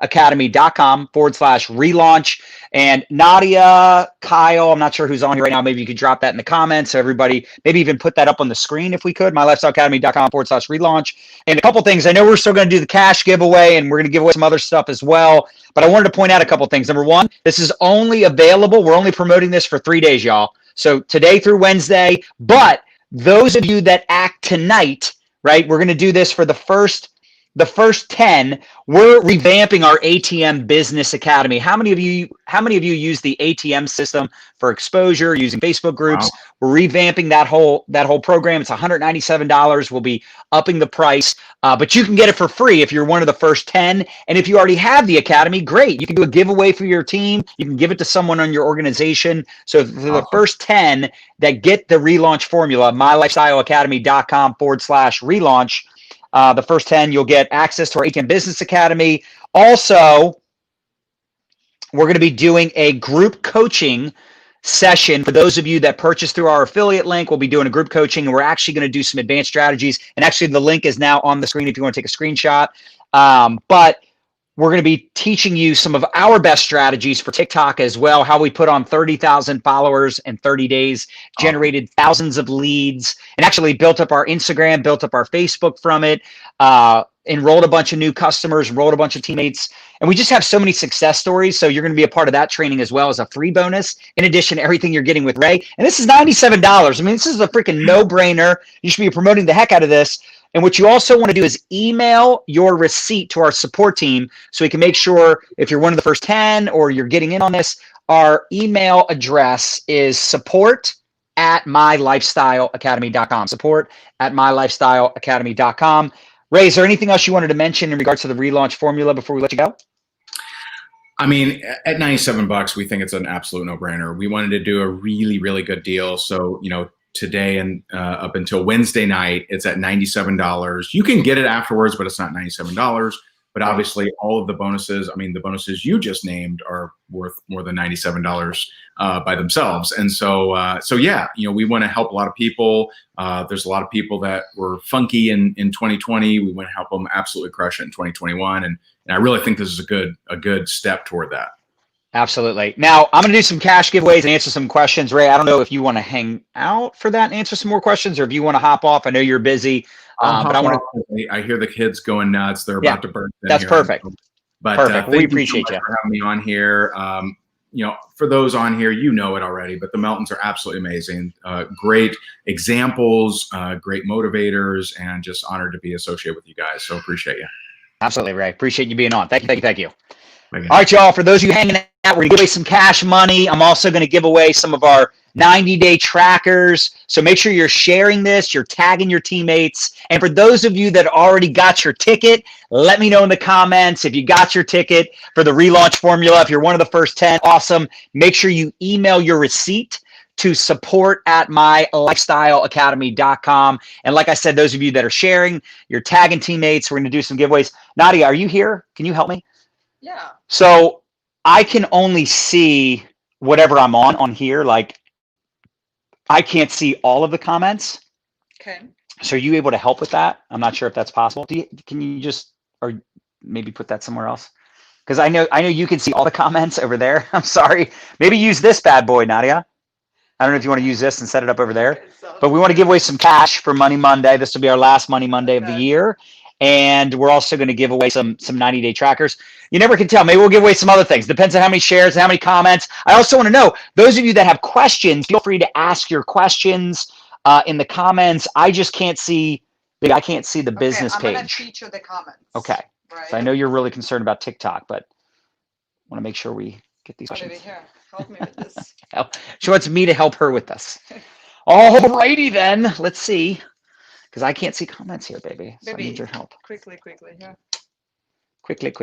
[SPEAKER 1] myLifestyleAcademy.com/relaunch. And Nadya, Kyle, I'm not sure who's on here right now. Maybe you could drop that in the comments. So everybody, maybe even put that up on the screen if we could. myLifestyleAcademy.com/relaunch. And a couple things. I know we're still going to do the cash giveaway, and we're going to give away some other stuff as well. But I wanted to point out a couple things. Number one, this is only available. We're only promoting this for 3 days, y'all. So today through Wednesday. But those of you that act tonight, right, we're going to do this for the first 10. We're revamping our ATM Business Academy. How many of you use the ATM system for exposure using Facebook groups? Wow. We're revamping that whole program. It's $197. We'll be upping the price, but you can get it for free if you're one of the first 10. And if you already have the Academy, great. You can do a giveaway for your team. You can give it to someone on your organization. So for the first 10 that get the Relaunch Formula, myLifestyleAcademy.com/relaunch, the first 10, you'll get access to our ATM Business Academy. Also, we're going to be doing a group coaching session. For those of you that purchase through our affiliate link, we'll be doing a group coaching, and we're actually going to do some advanced strategies. And actually, the link is now on the screen if you want to take a screenshot. But we're going to be teaching you some of our best strategies for TikTok as well, how we put on 30,000 followers in 30 days, generated thousands of leads, and actually built up our Instagram, built up our Facebook from it, enrolled a bunch of new customers, enrolled a bunch of teammates. And we just have so many success stories. So you're going to be a part of that training as well as a free bonus, in addition to everything you're getting with Ray. And this is $97. I mean, this is a freaking no-brainer. You should be promoting the heck out of this. And what you also want to do is email your receipt to our support team so we can make sure if you're one of the first 10 or you're getting in on this, our email address is support@mylifestyleacademy.com. Support@mylifestyleacademy.com. Ray, is there anything else you wanted to mention in regards to the Relaunch Formula before we let you go?
[SPEAKER 2] I mean, at $97, we think it's an absolute no-brainer. We wanted to do a really, really good deal. So, today and up until Wednesday night, it's at $97. You can get it afterwards, but it's not $97. But obviously, all of the bonuses, the bonuses you just named are worth more than $97 by themselves. And so yeah, we want to help a lot of people. There's a lot of people that were funky in 2020. We want to help them absolutely crush it in 2021. And I really think this is a good step toward that.
[SPEAKER 1] Absolutely. Now, I'm going to do some cash giveaways and answer some questions. Ray, I don't know if you want to hang out for that and answer some more questions, or if you want to hop off. I know you're busy. But
[SPEAKER 2] I hear the kids going nuts. They're about to burn.
[SPEAKER 1] That's perfect.
[SPEAKER 2] But
[SPEAKER 1] perfect. We appreciate you
[SPEAKER 2] for having me on here. For those on here, you know it already, but the Meltons are absolutely amazing. Great examples, great motivators, and just honored to be associated with you guys. So appreciate you.
[SPEAKER 1] Absolutely, Ray. Appreciate you being on. Thank you. All right, y'all. For those of you hanging out, we're going to give away some cash money. I'm also going to give away some of our 90-day trackers. So make sure you're sharing this, you're tagging your teammates. And for those of you that already got your ticket, let me know in the comments if you got your ticket for the Relaunch Formula. If you're one of the first 10, awesome. Make sure you email your receipt to support@mylifestyleacademy.com. And like I said, those of you that are sharing, you're tagging teammates. We're going to do some giveaways. Nadya, are you here? Can you help me?
[SPEAKER 3] Yeah.
[SPEAKER 1] So I can only see whatever I'm on here. Like, I can't see all of the comments.
[SPEAKER 3] Okay.
[SPEAKER 1] So are you able to help with that? I'm not sure if that's possible. Can you just, or maybe put that somewhere else? Because I know you can see all the comments over there. I'm sorry. Maybe use this bad boy, Nadya. I don't know if you want to use this and set it up over there. But we want to give away some cash for Money Monday. This will be our last Money Monday of the year. And we're also going to give away some 90-day trackers. You never can tell. Maybe we'll give away some other things. Depends on how many shares and how many comments. I also want to know, those of you that have questions, feel free to ask your questions in the comments. I just can't see. I can't see the business page.
[SPEAKER 3] I'm going to feature the comments.
[SPEAKER 1] Okay. Right. So I know you're really concerned about TikTok, but I want to make sure we get these questions.
[SPEAKER 3] Here, help me with this.
[SPEAKER 1] She wants me to help her with this. All righty then. Let's see. Because I can't see comments here, baby. So I need your help.
[SPEAKER 3] Quickly, yeah.
[SPEAKER 1] Quickly.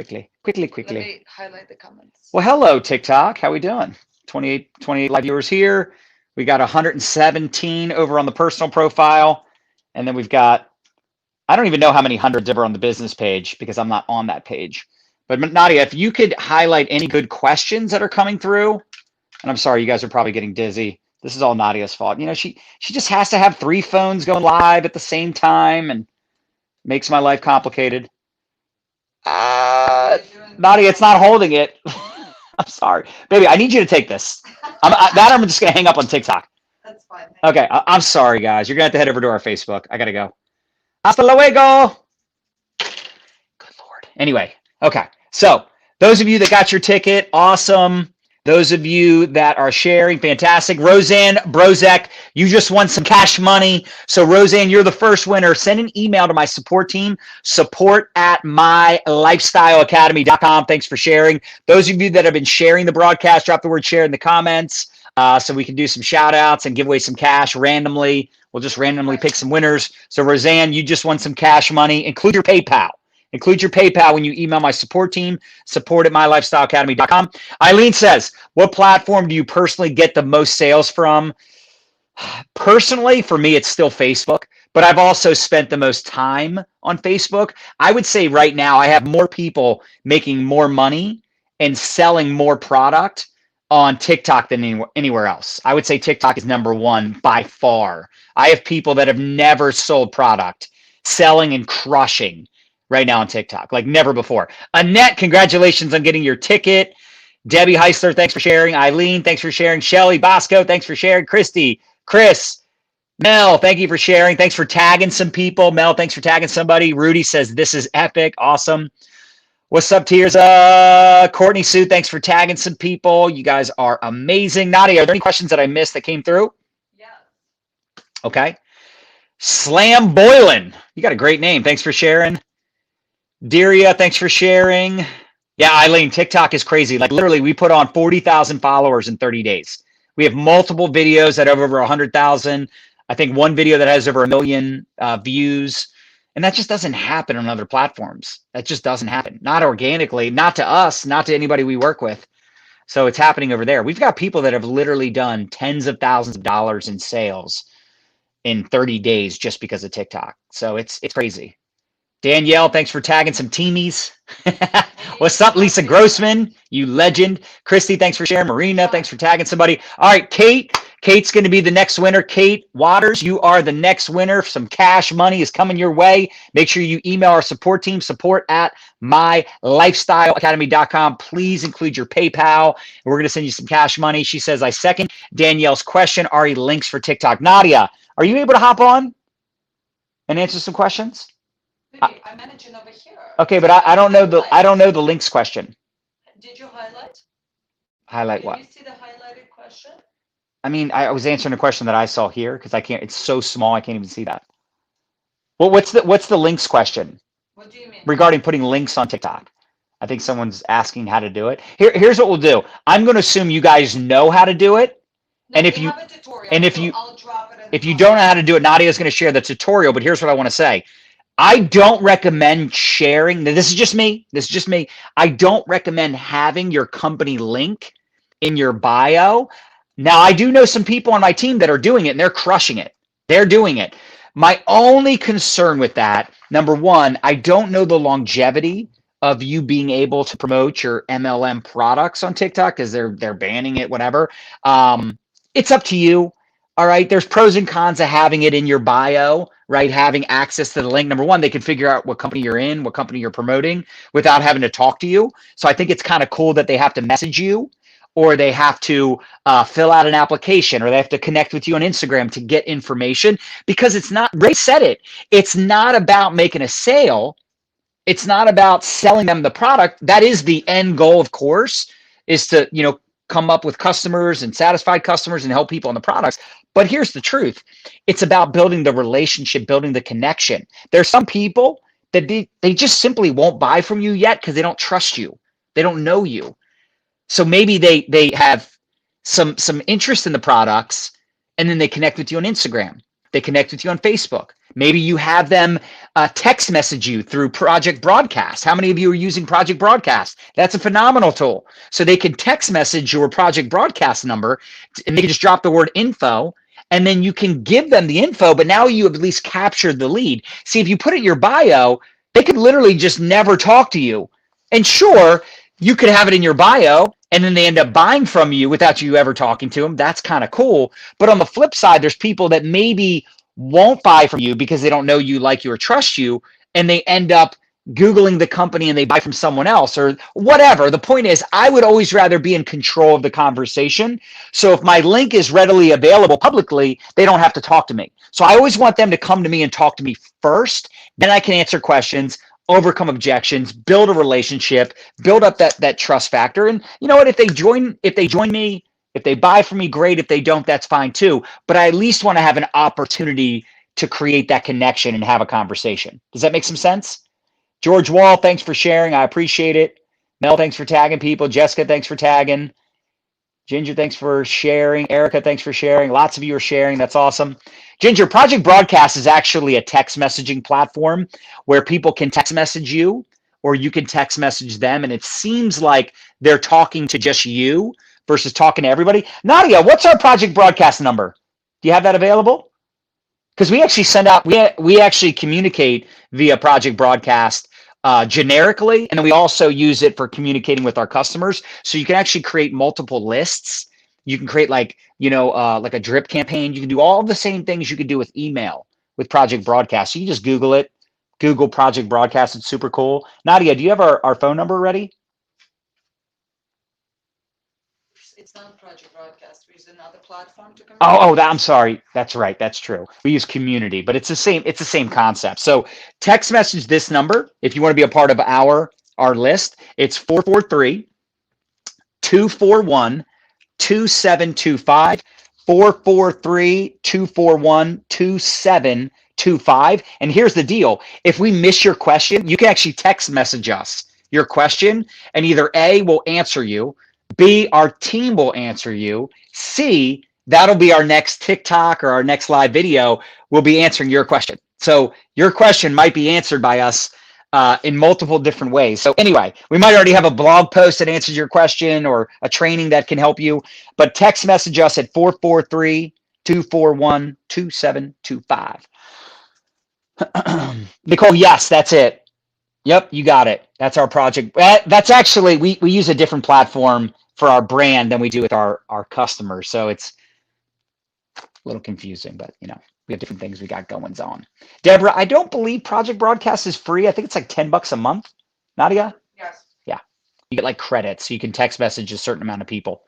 [SPEAKER 3] Let me highlight the comments.
[SPEAKER 1] Well, hello, TikTok. How we doing? 28 live viewers here. We got 117 over on the personal profile. And then we've got, I don't even know how many hundreds ever on the business page because I'm not on that page. But Nadya, if you could highlight any good questions that are coming through, and I'm sorry, you guys are probably getting dizzy. This is all Nadya's fault. She just has to have 3 phones going live at the same time and makes my life complicated.
[SPEAKER 3] Are you doing
[SPEAKER 1] Nadya, it's not holding it. I'm sorry. Baby, I need you to take this. I'm just going to hang up on TikTok.
[SPEAKER 3] That's fine.
[SPEAKER 1] Okay, I'm sorry, guys. You're going to have to head over to our Facebook. I got to go. Hasta luego. Good Lord. Anyway, okay. So those of you that got your ticket, awesome. Those of you that are sharing, fantastic. Roseanne Brozek, you just won some cash money. So Roseanne, you're the first winner. Send an email to my support team, support@mylifestyleacademy.com. Thanks for sharing. Those of you that have been sharing the broadcast, drop the word share in the comments so we can do some shout outs and give away some cash randomly. We'll just randomly pick some winners. So Roseanne, you just won some cash money. Include your PayPal. Include your PayPal when you email my support team, support@mylifestyleacademy.com. Eileen says, what platform do you personally get the most sales from? Personally, for me, it's still Facebook, but I've also spent the most time on Facebook. I would say right now I have more people making more money and selling more product on TikTok than anywhere else. I would say TikTok is number one by far. I have people that have never sold product selling and crushing right now on TikTok, like never before. Annette, congratulations on getting your ticket. Debbie Heisler, thanks for sharing. Eileen, thanks for sharing. Shelly Bosco, thanks for sharing. Christy, Chris, Mel, thank you for sharing. Thanks for tagging some people. Mel, thanks for tagging somebody. Rudy says, this is epic. Awesome. What's up, Tears? Courtney Sue, thanks for tagging some people. You guys are amazing. Nadya, are there any questions that I missed that came through?
[SPEAKER 3] Yeah.
[SPEAKER 1] Okay. Slam Boylan, you got a great name. Thanks for sharing. Daria, thanks for sharing. Yeah, Eileen, TikTok is crazy. Like literally, we put on 40,000 followers in 30 days. We have multiple videos that have over 100,000. I think one video that has over 1 million views. And that just doesn't happen on other platforms. That just doesn't happen. Not organically, not to us, not to anybody we work with. So it's happening over there. We've got people that have literally done tens of thousands of dollars in sales in 30 days just because of TikTok. So it's crazy. Danielle, thanks for tagging some teamies. What's up, Lisa Grossman? You legend. Christy, thanks for sharing. Marina, thanks for tagging somebody. All right, Kate. Kate's going to be the next winner. Kate Waters, you are the next winner. Some cash money is coming your way. Make sure you email our support team, support@mylifestyleacademy.com. Please include your PayPal. We're going to send you some cash money. She says, I second Danielle's question. Ari, links for TikTok. Nadya, are you able to hop on and answer some questions?
[SPEAKER 3] I'm managing over here.
[SPEAKER 1] Okay, but I don't know the links question.
[SPEAKER 3] Did you highlight?
[SPEAKER 1] Highlight what?
[SPEAKER 3] Did you see the highlighted question?
[SPEAKER 1] I mean, I was answering a question that I saw here because I can't. It's so small, I can't even see that. Well, what's the links question?
[SPEAKER 3] What do you mean?
[SPEAKER 1] Regarding putting links on TikTok. I think someone's asking how to do it. Here's what we'll do. I'm going to assume you guys know how to do it.
[SPEAKER 3] No,
[SPEAKER 1] And if you
[SPEAKER 3] have a tutorial,
[SPEAKER 1] and if
[SPEAKER 3] so
[SPEAKER 1] you
[SPEAKER 3] I'll drop it in
[SPEAKER 1] if
[SPEAKER 3] the
[SPEAKER 1] you don't know how to do it, Nadia is going to share the tutorial. But here's what I want to say. I don't recommend sharing. This is just me. I don't recommend having your company link in your bio. Now, I do know some people on my team that are doing it and they're crushing it. They're doing it. My only concern with that, number one, I don't know the longevity of you being able to promote your MLM products on TikTok because they're banning it, whatever. It's up to you. All right. There's pros and cons of having it in your bio, right? Having access to the link. Number one, they can figure out what company you're in, what company you're promoting without having to talk to you. So I think it's kind of cool that they have to message you or they have to fill out an application or they have to connect with you on Instagram to get information because it's not, Ray said it, it's not about making a sale. It's not about selling them the product. That is the end goal, of course, is to, come up with customers and satisfied customers and help people on the products. But here's the truth. It's about building the relationship, building the connection. There's some people that they just simply won't buy from you yet because they don't trust you. They don't know you. So maybe they have some interest in the products and then they connect with you on Instagram. They connect with you on Facebook. Maybe you have them text message you through Project Broadcast. How many of you are using Project Broadcast? That's a phenomenal tool. So they can text message your Project Broadcast number and they can just drop the word info and then you can give them the info, but now you have at least captured the lead. See, if you put it in your bio, they could literally just never talk to you. And sure, you could have it in your bio and then they end up buying from you without you ever talking to them. That's kind of cool. But on the flip side, there's people that maybe won't buy from you because they don't know you, like you, or trust you, and they end up Googling the company and they buy from someone else or whatever. The point is, I would always rather be in control of the conversation. So if my link is readily available publicly, they don't have to talk to me. So I always want them to come to me and talk to me first. Then I can answer questions, overcome objections, build a relationship, build up that trust factor. And you know what? If they join me, if they buy from me, great. If they don't, that's fine too. But I at least want to have an opportunity to create that connection and have a conversation. Does that make some sense? George Wall, thanks for sharing. I appreciate it. Mel, thanks for tagging people. Jessica, thanks for tagging. Ginger, thanks for sharing. Erica, thanks for sharing. Lots of you are sharing. That's awesome. Ginger, Project Broadcast is actually a text messaging platform where people can text message you or you can text message them. And it seems like they're talking to just you versus talking to everybody. Nadya, what's our Project Broadcast number? Do you have that available? Because we actually send out, we actually communicate via Project Broadcast generically, and then we also use it for communicating with our customers. So you can actually create multiple lists. You can create like a drip campaign. You can do all the same things you could do with email with Project Broadcast. So you just Google it, Google Project Broadcast. It's super cool. Nadya, do you have our phone number ready?
[SPEAKER 3] It's not Project Broadcast. We use another platform to communicate.
[SPEAKER 1] I'm sorry. That's right. That's true. We use Community, but it's the same concept. So text message this number if you want to be a part of our list. It's 443-241-2725. 443-241-2725. And here's the deal. If we miss your question, you can actually text message us your question, and either A, we'll answer you, B, our team will answer you, C, that'll be our next TikTok or our next live video. We'll be answering your question. So your question might be answered by us in multiple different ways. So anyway, we might already have a blog post that answers your question or a training that can help you, but text message us at 443-241-2725. Nicole, yes, that's it. Yep, you got it. That's our project. That's actually, we use a different platform for our brand than we do with our customers. So it's a little confusing, but we have different things we got going on. Deborah, I don't believe Project Broadcast is free. I think it's like $10 a month. Nadya?
[SPEAKER 3] Yes.
[SPEAKER 1] Yeah. You get like credits, so you can text message a certain amount of people.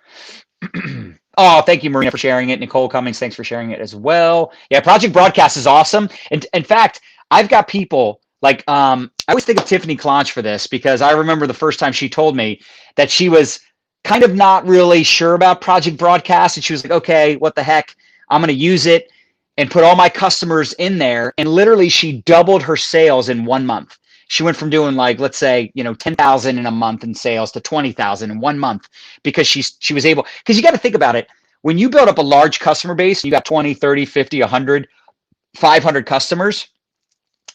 [SPEAKER 1] Oh, thank you, Marina, for sharing it. Nicole Cummings, thanks for sharing it as well. Yeah, Project Broadcast is awesome. And in fact, I've got people like, I always think of Tiffany Clonch for this because I remember the first time she told me that she was kind of not really sure about Project Broadcast. And she was like, okay, what the heck? I'm going to use it and put all my customers in there. And literally she doubled her sales in 1 month. She went from doing like, let's say, 10,000 in a month in sales to 20,000 in 1 month because she was able, because you got to think about it. When you build up a large customer base, you got 20, 30, 50, 100, 500 customers,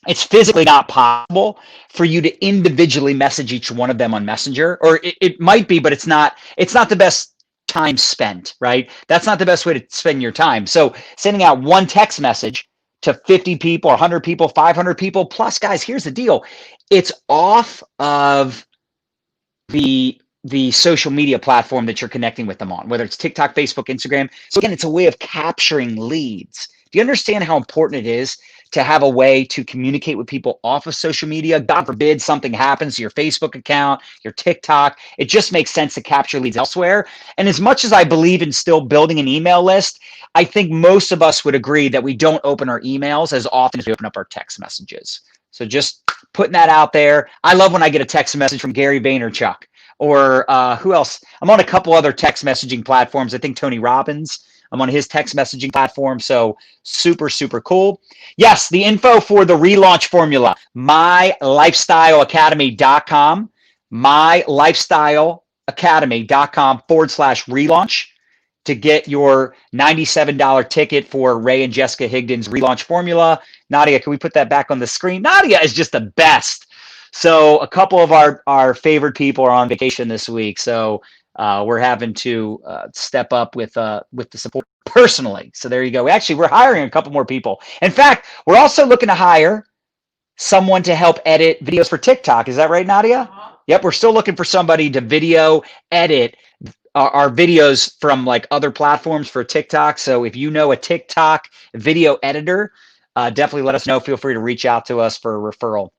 [SPEAKER 1] it's physically not possible for you to individually message each one of them on Messenger, or it might be, but it's not the best time spent, right? That's not the best way to spend your time. So sending out one text message to 50 people, 100 people, 500 people, plus guys, here's the deal. It's off of the social media platform that you're connecting with them on, whether it's TikTok, Facebook, Instagram. So again, it's a way of capturing leads. Do you understand how important it is to have a way to communicate with people off of social media? God forbid something happens to your Facebook account, your TikTok. It just makes sense to capture leads elsewhere. And as much as I believe in still building an email list, I think most of us would agree that we don't open our emails as often as we open up our text messages. So just putting that out there. I love when I get a text message from Gary Vaynerchuk or who else? I'm on a couple other text messaging platforms. I think Tony Robbins, I'm on his text messaging platform. So super, super cool. Yes, the info for the relaunch formula, mylifestyleacademy.com, mylifestyleacademy.com/relaunch to get your $97 ticket for Ray and Jessica Higdon's relaunch formula. Nadya, can we put that back on the screen? Nadya is just the best. So a couple of our favorite people are on vacation this week. So we're having to step up with the support personally. So there you go. Actually, we're hiring a couple more people. In fact, we're also looking to hire someone to help edit videos for TikTok. Is that right, Nadya? Yep. We're still looking for somebody to video edit our videos from like other platforms for TikTok. So if you know a TikTok video editor, definitely let us know. Feel free to reach out to us for a referral.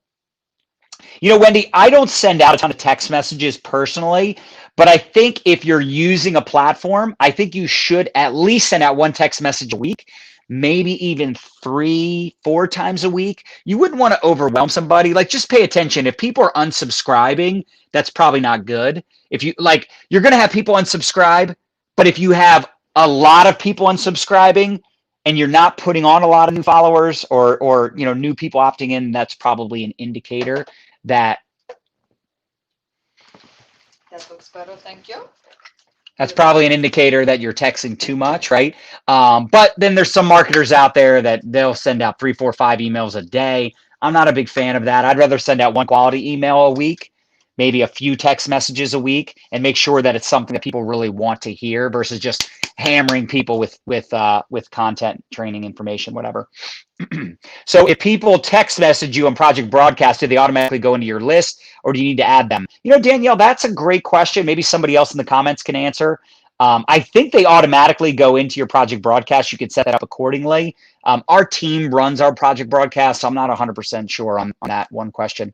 [SPEAKER 1] You know, Wendy, I don't send out a ton of text messages personally, but I think if you're using a platform, I think you should at least send out one text message a week, maybe even 3-4 times a week. You wouldn't want to overwhelm somebody. Like, just pay attention. If people are unsubscribing, that's probably not good. If you like, you're going to have people unsubscribe, but if you have a lot of people unsubscribing and you're not putting on a lot of new followers or you know, new people opting in, that's probably an indicator that
[SPEAKER 3] looks better. Thank you.
[SPEAKER 1] that's probably an indicator that you're texting too much, right? But then there's some marketers out there that they'll send out 3, 4, 5 emails a day. I'm not a big fan of that. I'd rather send out one quality email a week, maybe a few text messages a week, and make sure that it's something that people really want to hear versus just hammering people with content, training, information, whatever. So if people text message you on Project Broadcast, do they automatically go into your list, or do you need to add them? You know, Danielle, that's a great question. Maybe somebody else in the comments can answer. I think they automatically go into your Project Broadcast. You could set that up accordingly. Our team runs our Project Broadcast, so I'm not 100% sure on that one question.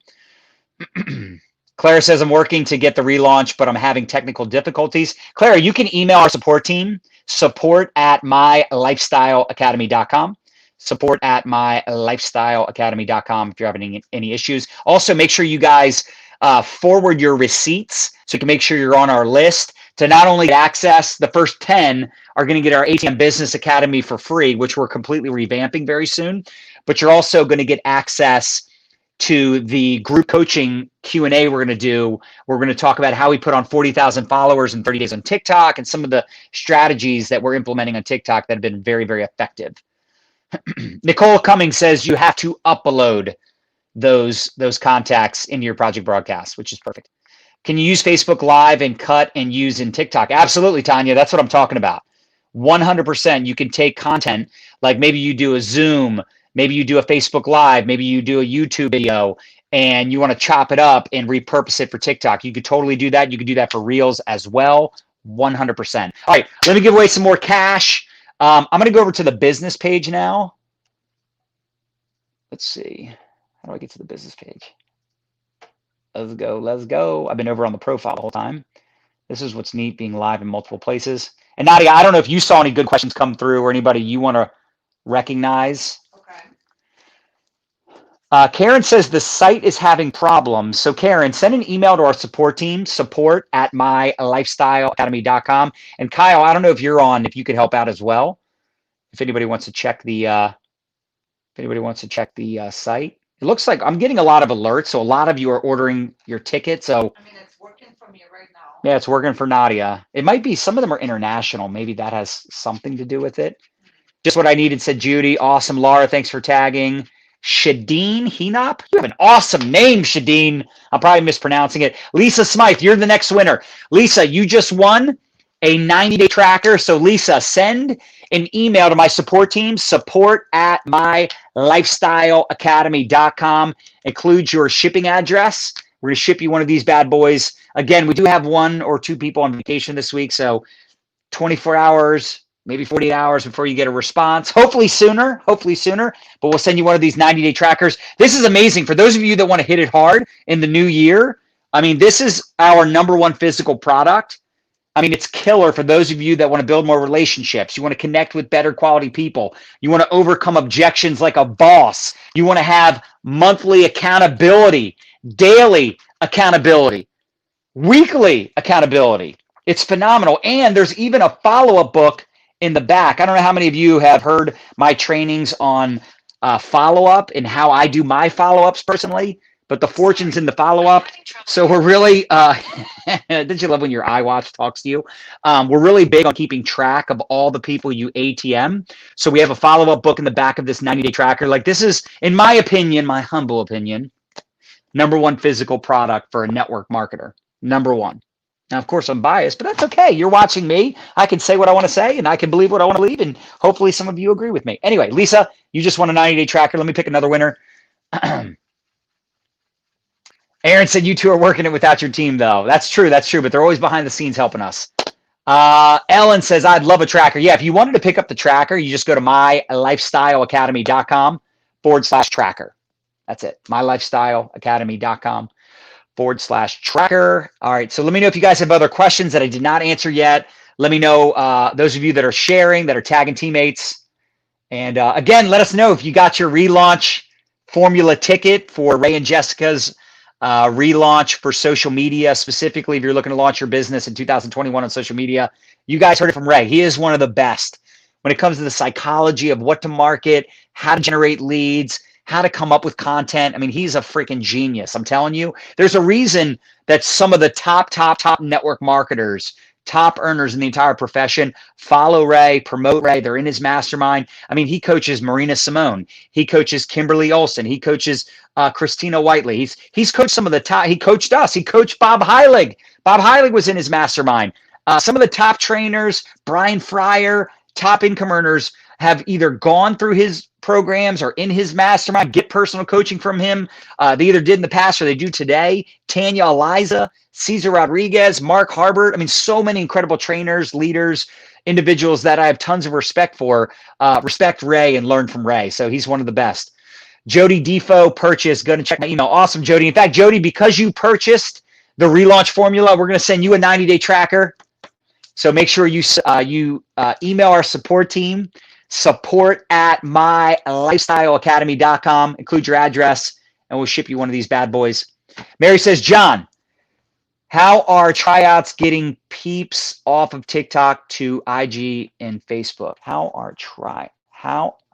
[SPEAKER 1] Clara says, I'm working to get the relaunch, but I'm having technical difficulties. Clara, you can email our support team, support@mylifestyleacademy.com. support@mylifestyleacademy.com if you're having any issues. Also, make sure you guys forward your receipts so you can make sure you're on our list to not only get access. The first 10 are going to get our ATM Business Academy for free, which we're completely revamping very soon, but you're also going to get access to the group coaching Q&A we're going to do. We're going to talk about how we put on 40,000 followers in 30 days on TikTok and some of the strategies that we're implementing on TikTok that have been very, very effective. Nicole Cummings says you have to upload those contacts into your Project Broadcast, which is perfect. Can you use Facebook Live and cut and use in TikTok? Absolutely, Tanya. That's what I'm talking about. 100%. You can take content, like maybe you do a Zoom, maybe you do a Facebook Live, maybe you do a YouTube video, and you want to chop it up and repurpose it for TikTok. You could totally do that. You could do that for Reels as well. 100%. All right, let me give away some more cash. I'm going to go over to the business page now. Let's see. How do I get to the business page? Let's go. Let's go. I've been over on the profile the whole time. This is what's neat, being live in multiple places. And Nadya, I don't know if you saw any good questions come through or anybody you want to recognize.
[SPEAKER 3] Okay.
[SPEAKER 1] Karen says the site is having problems. So Karen, send an email to our support team, support@mylifestyleacademy.com. And Kyle, I don't know if you're on, if you could help out as well. If anybody wants to check the site. It looks like I'm getting a lot of alerts. So a lot of you are ordering your ticket. So
[SPEAKER 3] I mean, it's working for me right now.
[SPEAKER 1] yeah, it's working for Nadya. It might be, some of them are international. Maybe that has something to do with it. Just what I needed, said Judy. Awesome. Laura, thanks for tagging. Shadeen Hinop. You have an awesome name, Shadeen. I'm probably mispronouncing it. Lisa Smythe, you're the next winner. Lisa, you just won a 90-day tracker. So Lisa, send an email to my support team, support@mylifestyleacademy.com. Include your shipping address. We're going to ship you one of these bad boys. Again, we do have 1 or 2 people on vacation this week. So 24 hours, maybe 48 hours before you get a response. Hopefully sooner, but we'll send you one of these 90-day trackers. This is amazing. For those of you that want to hit it hard in the new year, I mean, this is our #1 physical product. I mean, it's killer for those of you that want to build more relationships. You want to connect with better quality people. You want to overcome objections like a boss. You want to have monthly accountability, daily accountability, weekly accountability. It's phenomenal. And there's even a follow-up book in the back. I don't know how many of you have heard my trainings on follow-up and how I do my follow-ups personally, but the fortune's in the follow-up. So we're really, did you love when your iWatch talks to you? We're really big on keeping track of all the people you ATM. So we have a follow-up book in the back of this 90-day tracker. Like, this is, in my opinion, my humble opinion, #1 physical product for a network marketer. #1. Now, of course, I'm biased, but that's okay. You're watching me. I can say what I want to say, and I can believe what I want to believe, and hopefully some of you agree with me. Anyway, Lisa, you just won a 90-day tracker. Let me pick another winner. Aaron said you two are working it without your team, though. That's true, but they're always behind the scenes helping us. Ellen says, I'd love a tracker. Yeah, if you wanted to pick up the tracker, you just go to mylifestyleacademy.com /tracker. That's it. mylifestyleacademy.com/tracker. All right. So let me know if you guys have other questions that I did not answer yet. Let me know, those of you that are sharing, that are tagging teammates. And again, let us know if you got your Relaunch Formula ticket for Ray and Jessica's relaunch for social media. Specifically, if you're looking to launch your business in 2021 on social media, you guys heard it from Ray. He is one of the best when it comes to the psychology of what to market, how to generate leads, how to come up with content. I mean, he's a freaking genius. I'm telling you, there's a reason that some of the top network marketers, top earners in the entire profession follow Ray, promote Ray. They're in his mastermind. I mean, he coaches Marina Simone. He coaches Kimberly Olsen. He coaches Christina Whiteley. He's coached some of the top. He coached us. He coached Bob Heilig. Bob Heilig was in his mastermind. Some of the top trainers, Brian Fryer, top income earners, have either gone through his programs or in his mastermind, get personal coaching from him. They either did in the past or they do today. Tanya Eliza, Cesar Rodriguez, Mark Harbert. I mean, so many incredible trainers, leaders, individuals that I have tons of respect for. Respect Ray and learn from Ray. So he's one of the best. Jody Defo purchased. Go to check my email. Awesome, Jody. In fact, Jody, because you purchased the Relaunch Formula, we're going to send you a 90-day tracker. So make sure you email our support team, support@mylifestyleacademy.com. Include your address, and we'll ship you one of these bad boys. Mary says, John, how are tryouts getting peeps off of TikTok to IG and Facebook? I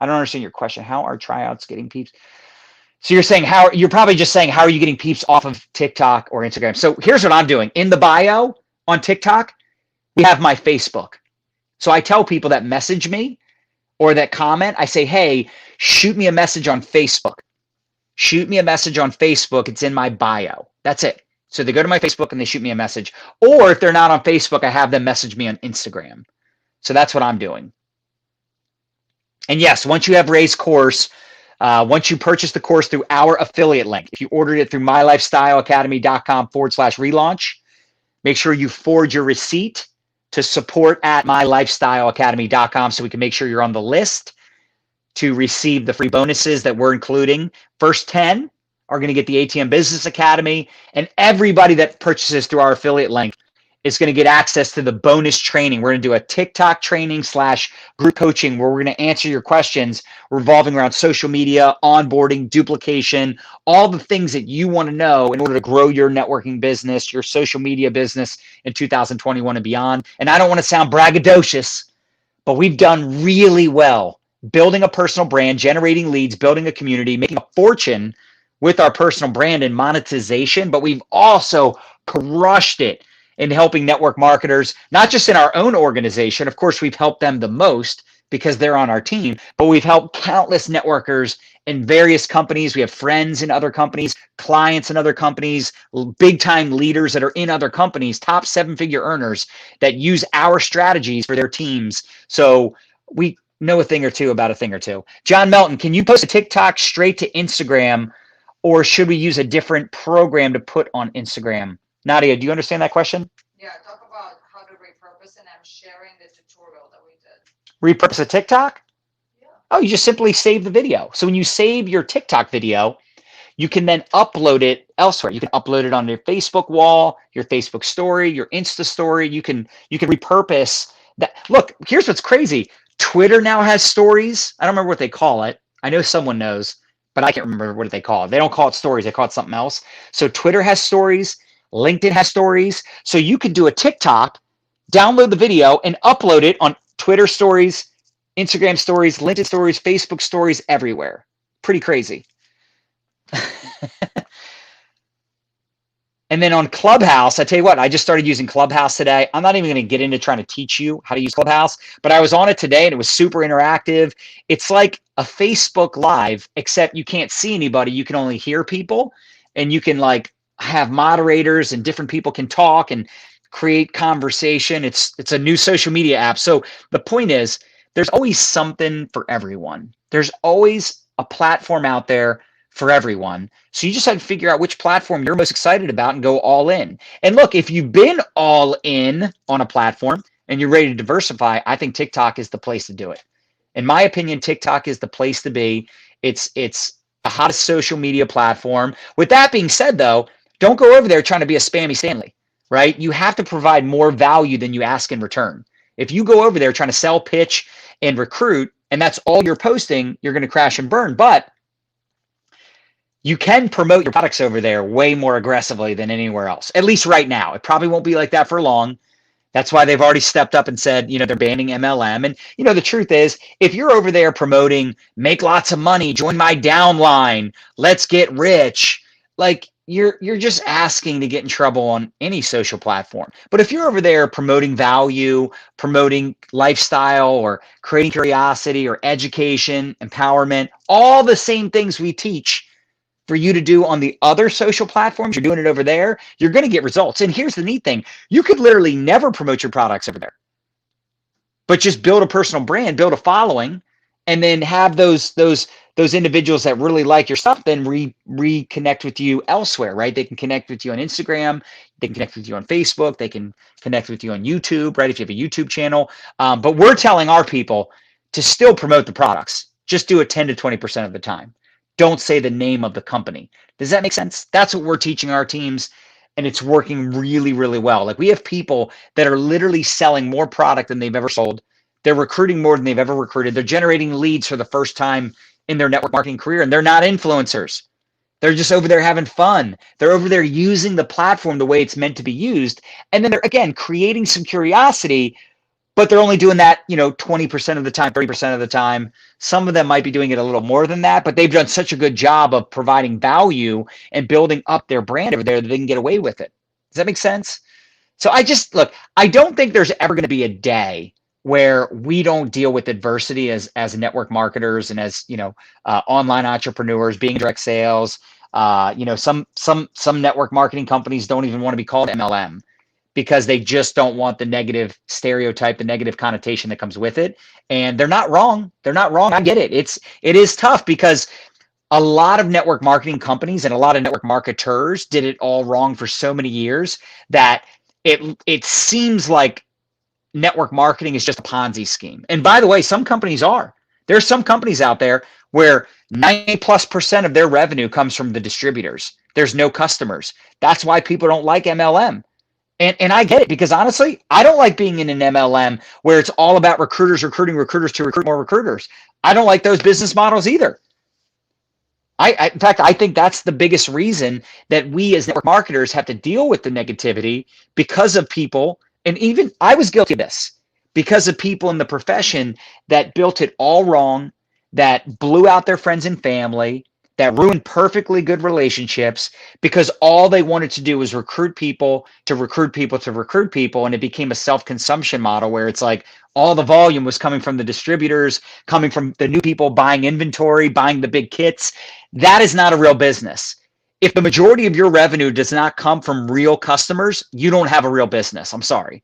[SPEAKER 1] don't understand your question. How are tryouts getting peeps? So you're probably just saying, how are you getting peeps off of TikTok or Instagram? So here's what I'm doing. In the bio on TikTok, we have my Facebook. So I tell people that message me or that comment, I say, hey, shoot me a message on Facebook. Shoot me a message on Facebook. It's in my bio. That's it. So they go to my Facebook and they shoot me a message. Or if they're not on Facebook, I have them message me on Instagram. So that's what I'm doing. And yes, once you have Ray's course, once you purchase the course through our affiliate link, if you ordered it through mylifestyleacademy.com/relaunch, make sure you forward your receipt to support@mylifestyleacademy.com so we can make sure you're on the list to receive the free bonuses that we're including. First 10 are going to get the ATM Business Academy, and everybody that purchases through our affiliate link is going to get access to the bonus training. We're going to do a TikTok training / group coaching where we're going to answer your questions revolving around social media, onboarding, duplication, all the things that you want to know in order to grow your networking business, your social media business in 2021 and beyond. And I don't want to sound braggadocious, but we've done really well building a personal brand, generating leads, building a community, making a fortune with our personal brand and monetization. But we've also crushed it in helping network marketers, not just in our own organization. Of course, we've helped them the most because they're on our team, but we've helped countless networkers in various companies. We have friends in other companies, clients in other companies, big time leaders that are in other companies, top 7-figure earners that use our strategies for their teams. So we know a thing or two about a thing or two. John Melton, can you post a TikTok straight to Instagram, or should we use a different program to put on Instagram? Nadya, do you understand that question?
[SPEAKER 3] Yeah, talk about how to repurpose, and I'm sharing the tutorial that we did.
[SPEAKER 1] Repurpose a TikTok?
[SPEAKER 3] Yeah.
[SPEAKER 1] Oh, you just simply save the video. So when you save your TikTok video, you can then upload it elsewhere. You can upload it on your Facebook wall, your Facebook story, your Insta story. You can repurpose that. Look, here's what's crazy. Twitter now has stories. I don't remember what they call it. I know someone knows, but I can't remember what they call it. They don't call it stories. They call it something else. So Twitter has stories. LinkedIn has stories. So you could do a TikTok, download the video, and upload it on Twitter stories, Instagram stories, LinkedIn stories, Facebook stories, everywhere. Pretty crazy. And then on Clubhouse, I tell you what, I just started using Clubhouse today. I'm not even going to get into trying to teach you how to use Clubhouse, but I was on it today and it was super interactive. It's like a Facebook Live, except you can't see anybody. You can only hear people, and you can like have moderators and different people can talk and create conversation. It's a new social media app. So the point is, there's always something for everyone. There's always a platform out there for everyone. So you just have to figure out which platform you're most excited about and go all in. And look, if you've been all in on a platform and you're ready to diversify, I think TikTok is the place to do it. In my opinion, TikTok is the place to be. It's the hottest social media platform. With that being said, though, don't go over there trying to be a spammy Stanley, right? You have to provide more value than you ask in return. If you go over there trying to sell, pitch, and recruit, and that's all you're posting, you're going to crash and burn. But you can promote your products over there way more aggressively than anywhere else, at least right now. It probably won't be like that for long. That's why they've already stepped up and said, they're banning MLM. And, the truth is, if you're over there promoting, make lots of money, join my downline, let's get rich, like you're just asking to get in trouble on any social platform. But if you're over there promoting value, promoting lifestyle, or creating curiosity, or education, empowerment, all the same things we teach for you to do on the other social platforms, you're doing it over there, you're going to get results. And here's the neat thing. You could literally never promote your products over there, but just build a personal brand, build a following, and then have those individuals that really like your stuff then reconnect with you elsewhere, right? They can connect with you on Instagram. They can connect with you on Facebook. They can connect with you on YouTube, right? If you have a YouTube channel. But we're telling our people to still promote the products. Just do it 10 to 20% of the time. Don't say the name of the company. Does that make sense? That's what we're teaching our teams, and it's working really, really well. Like, we have people that are literally selling more product than they've ever sold. They're recruiting more than they've ever recruited. They're generating leads for the first time in their network marketing career, and they're not influencers. They're just over there having fun. They're over there using the platform the way it's meant to be used. And then they're, again, creating some curiosity, but they're only doing that, 20% of the time, 30% of the time. Some of them might be doing it a little more than that, but they've done such a good job of providing value and building up their brand over there that they can get away with it. Does that make sense? So I don't think there's ever going to be a day where we don't deal with adversity as network marketers and as, online entrepreneurs, being in direct sales. Some network marketing companies don't even want to be called MLM, because they just don't want the negative stereotype, the negative connotation that comes with it. And they're not wrong. They're not wrong. I get it. It is tough, because a lot of network marketing companies and a lot of network marketers did it all wrong for so many years that it seems like network marketing is just a Ponzi scheme. And by the way, some companies are. There's some companies out there where 90+% of their revenue comes from the distributors. There's no customers. That's why people don't like MLM. And I get it, because honestly, I don't like being in an MLM where it's all about recruiters recruiting recruiters to recruit more recruiters. I don't like those business models either. In fact, I think that's the biggest reason that we as network marketers have to deal with the negativity, because of people, and even I was guilty of this, because of people in the profession that built it all wrong, that blew out their friends and family, that ruined perfectly good relationships, because all they wanted to do was recruit people to recruit people to recruit people. And it became a self-consumption model where it's like all the volume was coming from the distributors, coming from the new people buying inventory, buying the big kits. That is not a real business. If the majority of your revenue does not come from real customers, you don't have a real business. I'm sorry.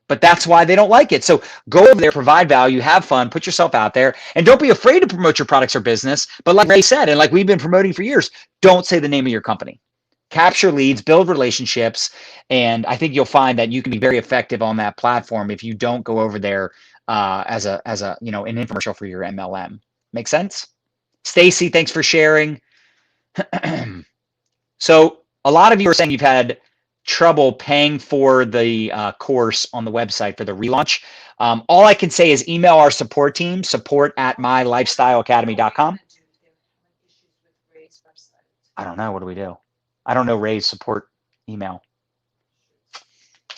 [SPEAKER 1] But that's why they don't like it. So go over there, provide value, have fun, put yourself out there, and don't be afraid to promote your products or business. But like Ray said, and like we've been promoting for years, don't say the name of your company. Capture leads, build relationships, and I think you'll find that you can be very effective on that platform if you don't go over there as a an infomercial for your MLM. Make sense? Stacy, thanks for sharing. So a lot of you are saying you've had trouble paying for the course on the website for the relaunch. All I can say is email our support team, support@mylifestyleacademy.com. I don't know. What do we do? I don't know Ray's support email.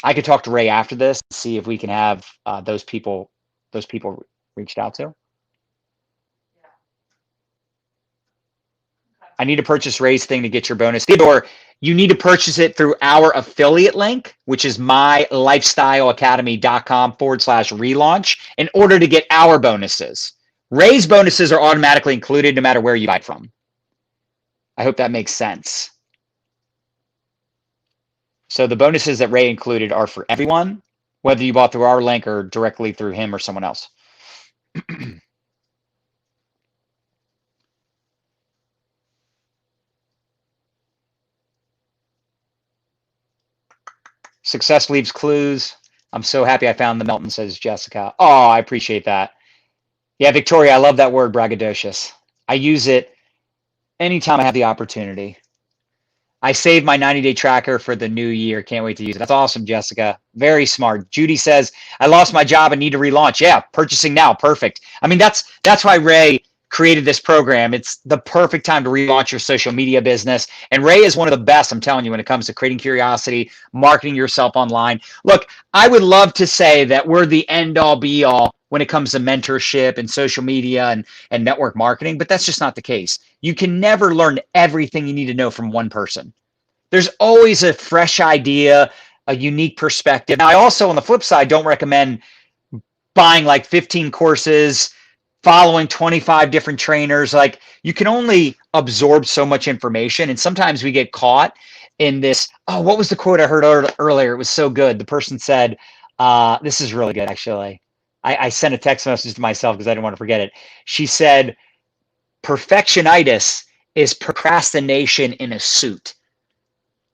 [SPEAKER 1] I could talk to Ray after this and see if we can have those people reached out to. I need to purchase Ray's thing to get your bonus. Or you need to purchase it through our affiliate link, which is mylifestyleacademy.com/relaunch, in order to get our bonuses. Ray's bonuses are automatically included no matter where you buy it from. I hope that makes sense. So the bonuses that Ray included are for everyone, whether you bought through our link or directly through him or someone else. Success leaves clues. I'm so happy I found the Melton, says Jessica. Oh, I appreciate that. Yeah, Victoria, I love that word, braggadocious. I use it Anytime I have the opportunity. I saved my 90-day tracker for the new year. Can't wait to use it. That's awesome, Jessica. Very smart. Judy says, I lost my job and need to relaunch. Yeah, purchasing now. Perfect. I mean, that's why Ray created this program. It's the perfect time to relaunch your social media business. And Ray is one of the best, I'm telling you, when it comes to creating curiosity, marketing yourself online. Look, I would love to say that we're the end all be all when it comes to mentorship and social media and network marketing, but that's just not the case. You can never learn everything you need to know from one person. There's always a fresh idea, a unique perspective. Now, I also, on the flip side, don't recommend buying like 15 courses, following 25 different trainers. Like, you can only absorb so much information. And sometimes we get caught in this. Oh, what was the quote I heard earlier? It was so good. The person said, this is really good, actually. I sent a text message to myself because I didn't want to forget it. She said, perfectionitis is procrastination in a suit.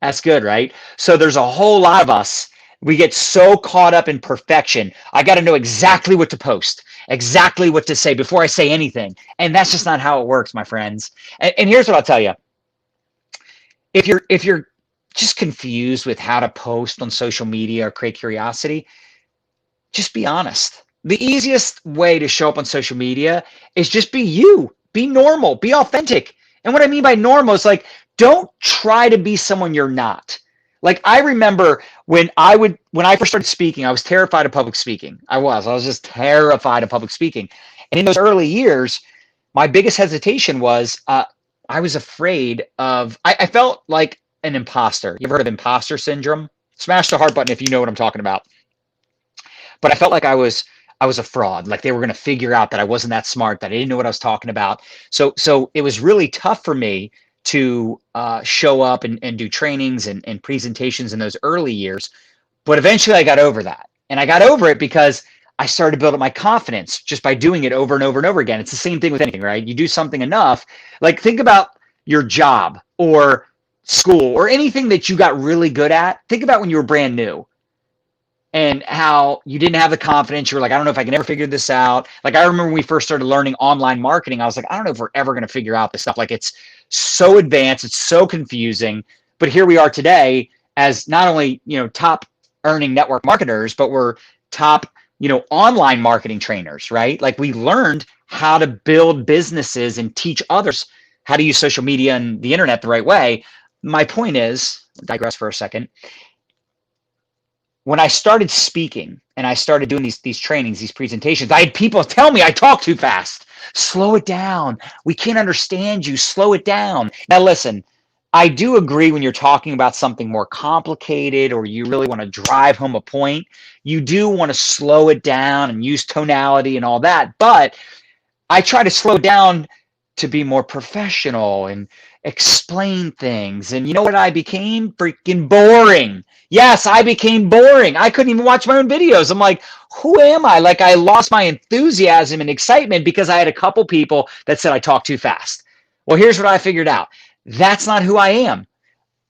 [SPEAKER 1] That's good, right? So there's a whole lot of us. We get so caught up in perfection. I got to know exactly what to post, exactly what to say before I say anything. And that's just not how it works, my friends. And here's what I'll tell you. If you're just confused with how to post on social media or create curiosity, just be honest. The easiest way to show up on social media is just be you, be normal, be authentic. And what I mean by normal is like, don't try to be someone you're not. Like, I remember when I first started speaking, I was terrified of public speaking. I was just terrified of public speaking. And in those early years, my biggest hesitation was I was afraid of, I felt like an imposter. You ever heard of imposter syndrome? Smash the heart button if you know what I'm talking about. But I felt like I was a fraud, like they were going to figure out that I wasn't that smart, that I didn't know what I was talking about. So it was really tough for me to show up and do trainings and presentations in those early years. But eventually I got over that. And I got over it because I started to build up my confidence just by doing it over and over and over again. It's the same thing with anything, right? You do something enough, like think about your job or school or anything that you got really good at. Think about when you were brand new and how you didn't have the confidence. You were like, I don't know if I can ever figure this out. Like, I remember when we first started learning online marketing, I was like, I don't know if we're ever going to figure out this stuff. Like, it's so advanced, it's so confusing. But here we are today as not only, top earning network marketers, but we're top, online marketing trainers, right? Like, we learned how to build businesses and teach others how to use social media and the internet the right way. My point is, digress for a second. When I started speaking and I started doing these trainings, these presentations, I had people tell me I talk too fast. Slow it down. We can't understand you. Slow it down. Now, listen, I do agree when you're talking about something more complicated or you really want to drive home a point, you do want to slow it down and use tonality and all that. But I try to slow it down to be more professional and explain things. And you know what I became? Freaking boring. Yes, I became boring. I couldn't even watch my own videos. I'm like, who am I? Like, I lost my enthusiasm and excitement because I had a couple people that said I talk too fast. Well, here's what I figured out. That's not who I am.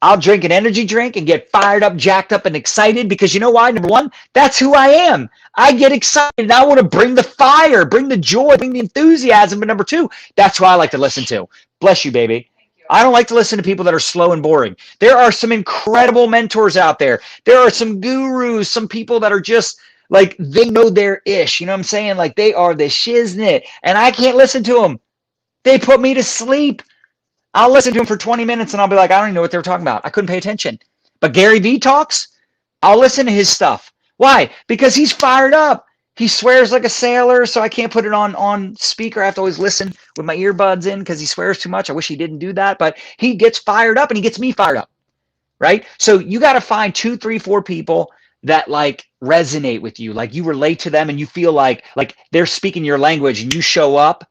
[SPEAKER 1] I'll drink an energy drink and get fired up, jacked up, and excited because you know why? Number one, that's who I am. I get excited. And I want to bring the fire, bring the joy, bring the enthusiasm. But number two, that's who I like to listen to. Bless you, baby. I don't like to listen to people that are slow and boring. There are some incredible mentors out there. There are some gurus, some people that are just like, they know their ish. You know what I'm saying? Like, they are the shiznit. And I can't listen to them. They put me to sleep. I'll listen to him for 20 minutes and I'll be like, I don't even know what they were talking about. I couldn't pay attention. But Gary Vee talks, I'll listen to his stuff. Why? Because he's fired up. He swears like a sailor, so I can't put it on speaker. I have to always listen with my earbuds in because he swears too much. I wish he didn't do that, but he gets fired up and he gets me fired up, right? So you got to find 2, 3, 4 people that like resonate with you, like you relate to them and you feel like they're speaking your language and you show up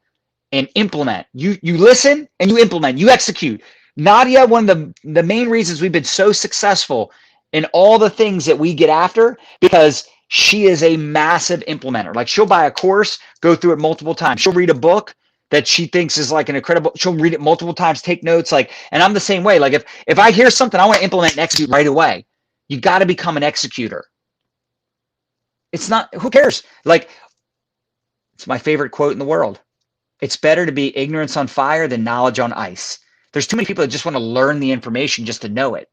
[SPEAKER 1] and implement. You listen and you implement, you execute. Nadya, one of the main reasons we've been so successful in all the things that we get after, because she is a massive implementer. Like, she'll buy a course, go through it multiple times. She'll read a book that she thinks is like an incredible, she'll read it multiple times, take notes. Like, and I'm the same way. Like, if I hear something, I want to implement and execute right away. You got to become an executor. It's not, who cares? Like, it's my favorite quote in the world. It's better to be ignorance on fire than knowledge on ice. There's too many people that just want to learn the information just to know it.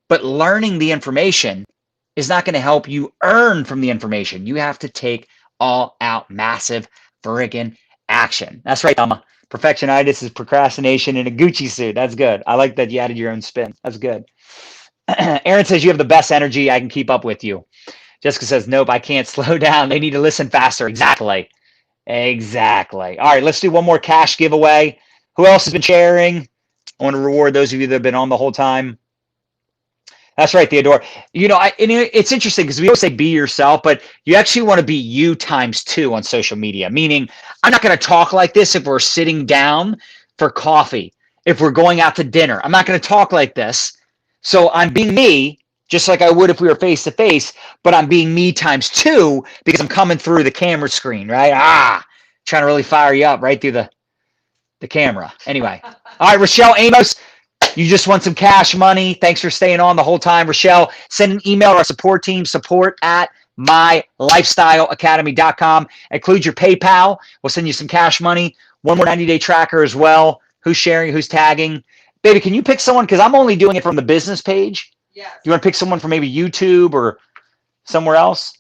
[SPEAKER 1] But learning the information is not going to help you earn from the information. You have to take all out massive friggin' action. That's right, Thelma. Perfectionitis is procrastination in a Gucci suit. That's good. I like that you added your own spin. That's good. Aaron says you have the best energy. I can keep up with you. Jessica says, nope, I can't slow down. They need to listen faster. Exactly. Exactly. All right, let's do one more cash giveaway. Who else has been sharing? I want to reward those of you that have been on the whole time. That's right, Theodore. You know, it's interesting because we always say be yourself, but you actually want to be you times 2 on social media, meaning I'm not going to talk like this if we're sitting down for coffee, if we're going out to dinner. I'm not going to talk like this. So I'm being me, just like I would if we were face to face, but I'm being me times 2 because I'm coming through the camera screen, right? Trying to really fire you up right through the camera. Anyway. All right, Rochelle Amos. You just want some cash money. Thanks for staying on the whole time, Rochelle. Send an email to our support team, support@mylifestyleacademy.com. Include your PayPal. We'll send you some cash money. One more 90-day tracker as well. Who's sharing? Who's tagging? Baby, can you pick someone? Because I'm only doing it from the business page.
[SPEAKER 3] Yes.
[SPEAKER 1] You want to pick someone from maybe YouTube or somewhere else?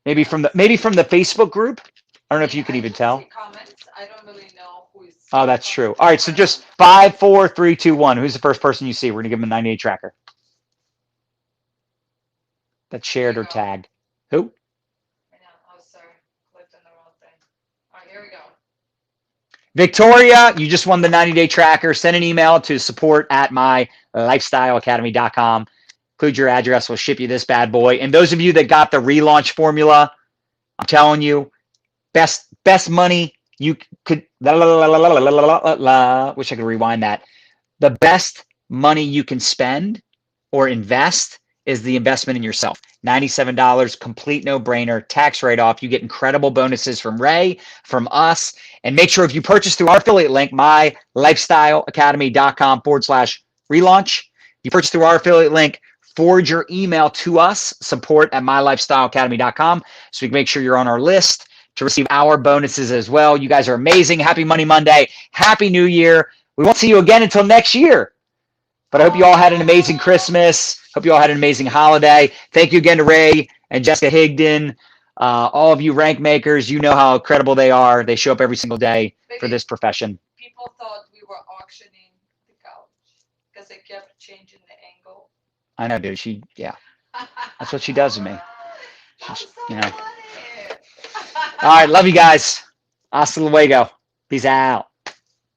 [SPEAKER 1] Maybe from the Facebook group? I don't know if you can even tell.
[SPEAKER 3] Comments. I don't really know who is.
[SPEAKER 1] Oh, that's true. All right, so just 5, 4, 3, 2, 1. Who's the first person you see? We're going to give them a 90-day tracker. That's shared or tagged. Who?
[SPEAKER 3] I know. Oh, sorry. Clicked on the wrong thing. All right, here we go.
[SPEAKER 1] Victoria, you just won the 90-day tracker. Send an email to support@mylifestyleacademy.com. Include your address. We'll ship you this bad boy. And those of you that got the relaunch formula, I'm telling you, best money you could. Wish I could rewind that. The best money you can spend or invest is the investment in yourself. $97, complete no-brainer, tax write-off. You get incredible bonuses from Ray, from us. And make sure if you purchase through our affiliate link, mylifestyleacademy.com/relaunch, you purchase through our affiliate link, forward your email to us, support@mylifestyleacademy.com, so we can make sure you're on our list to receive our bonuses as well. You guys are amazing. Happy Money Monday. Happy New Year. We won't see you again until next year. But I hope you all had an amazing Christmas. Hope you all had an amazing holiday. Thank you again to Ray and Jessica Higdon. All of you rank makers, you know how incredible they are. They show up every single day for this profession.
[SPEAKER 3] People thought we were auctioning the couch because they kept changing the angle.
[SPEAKER 1] I know, dude. That's what she does to me. You know. All right, love you guys. Hasta luego. Peace out.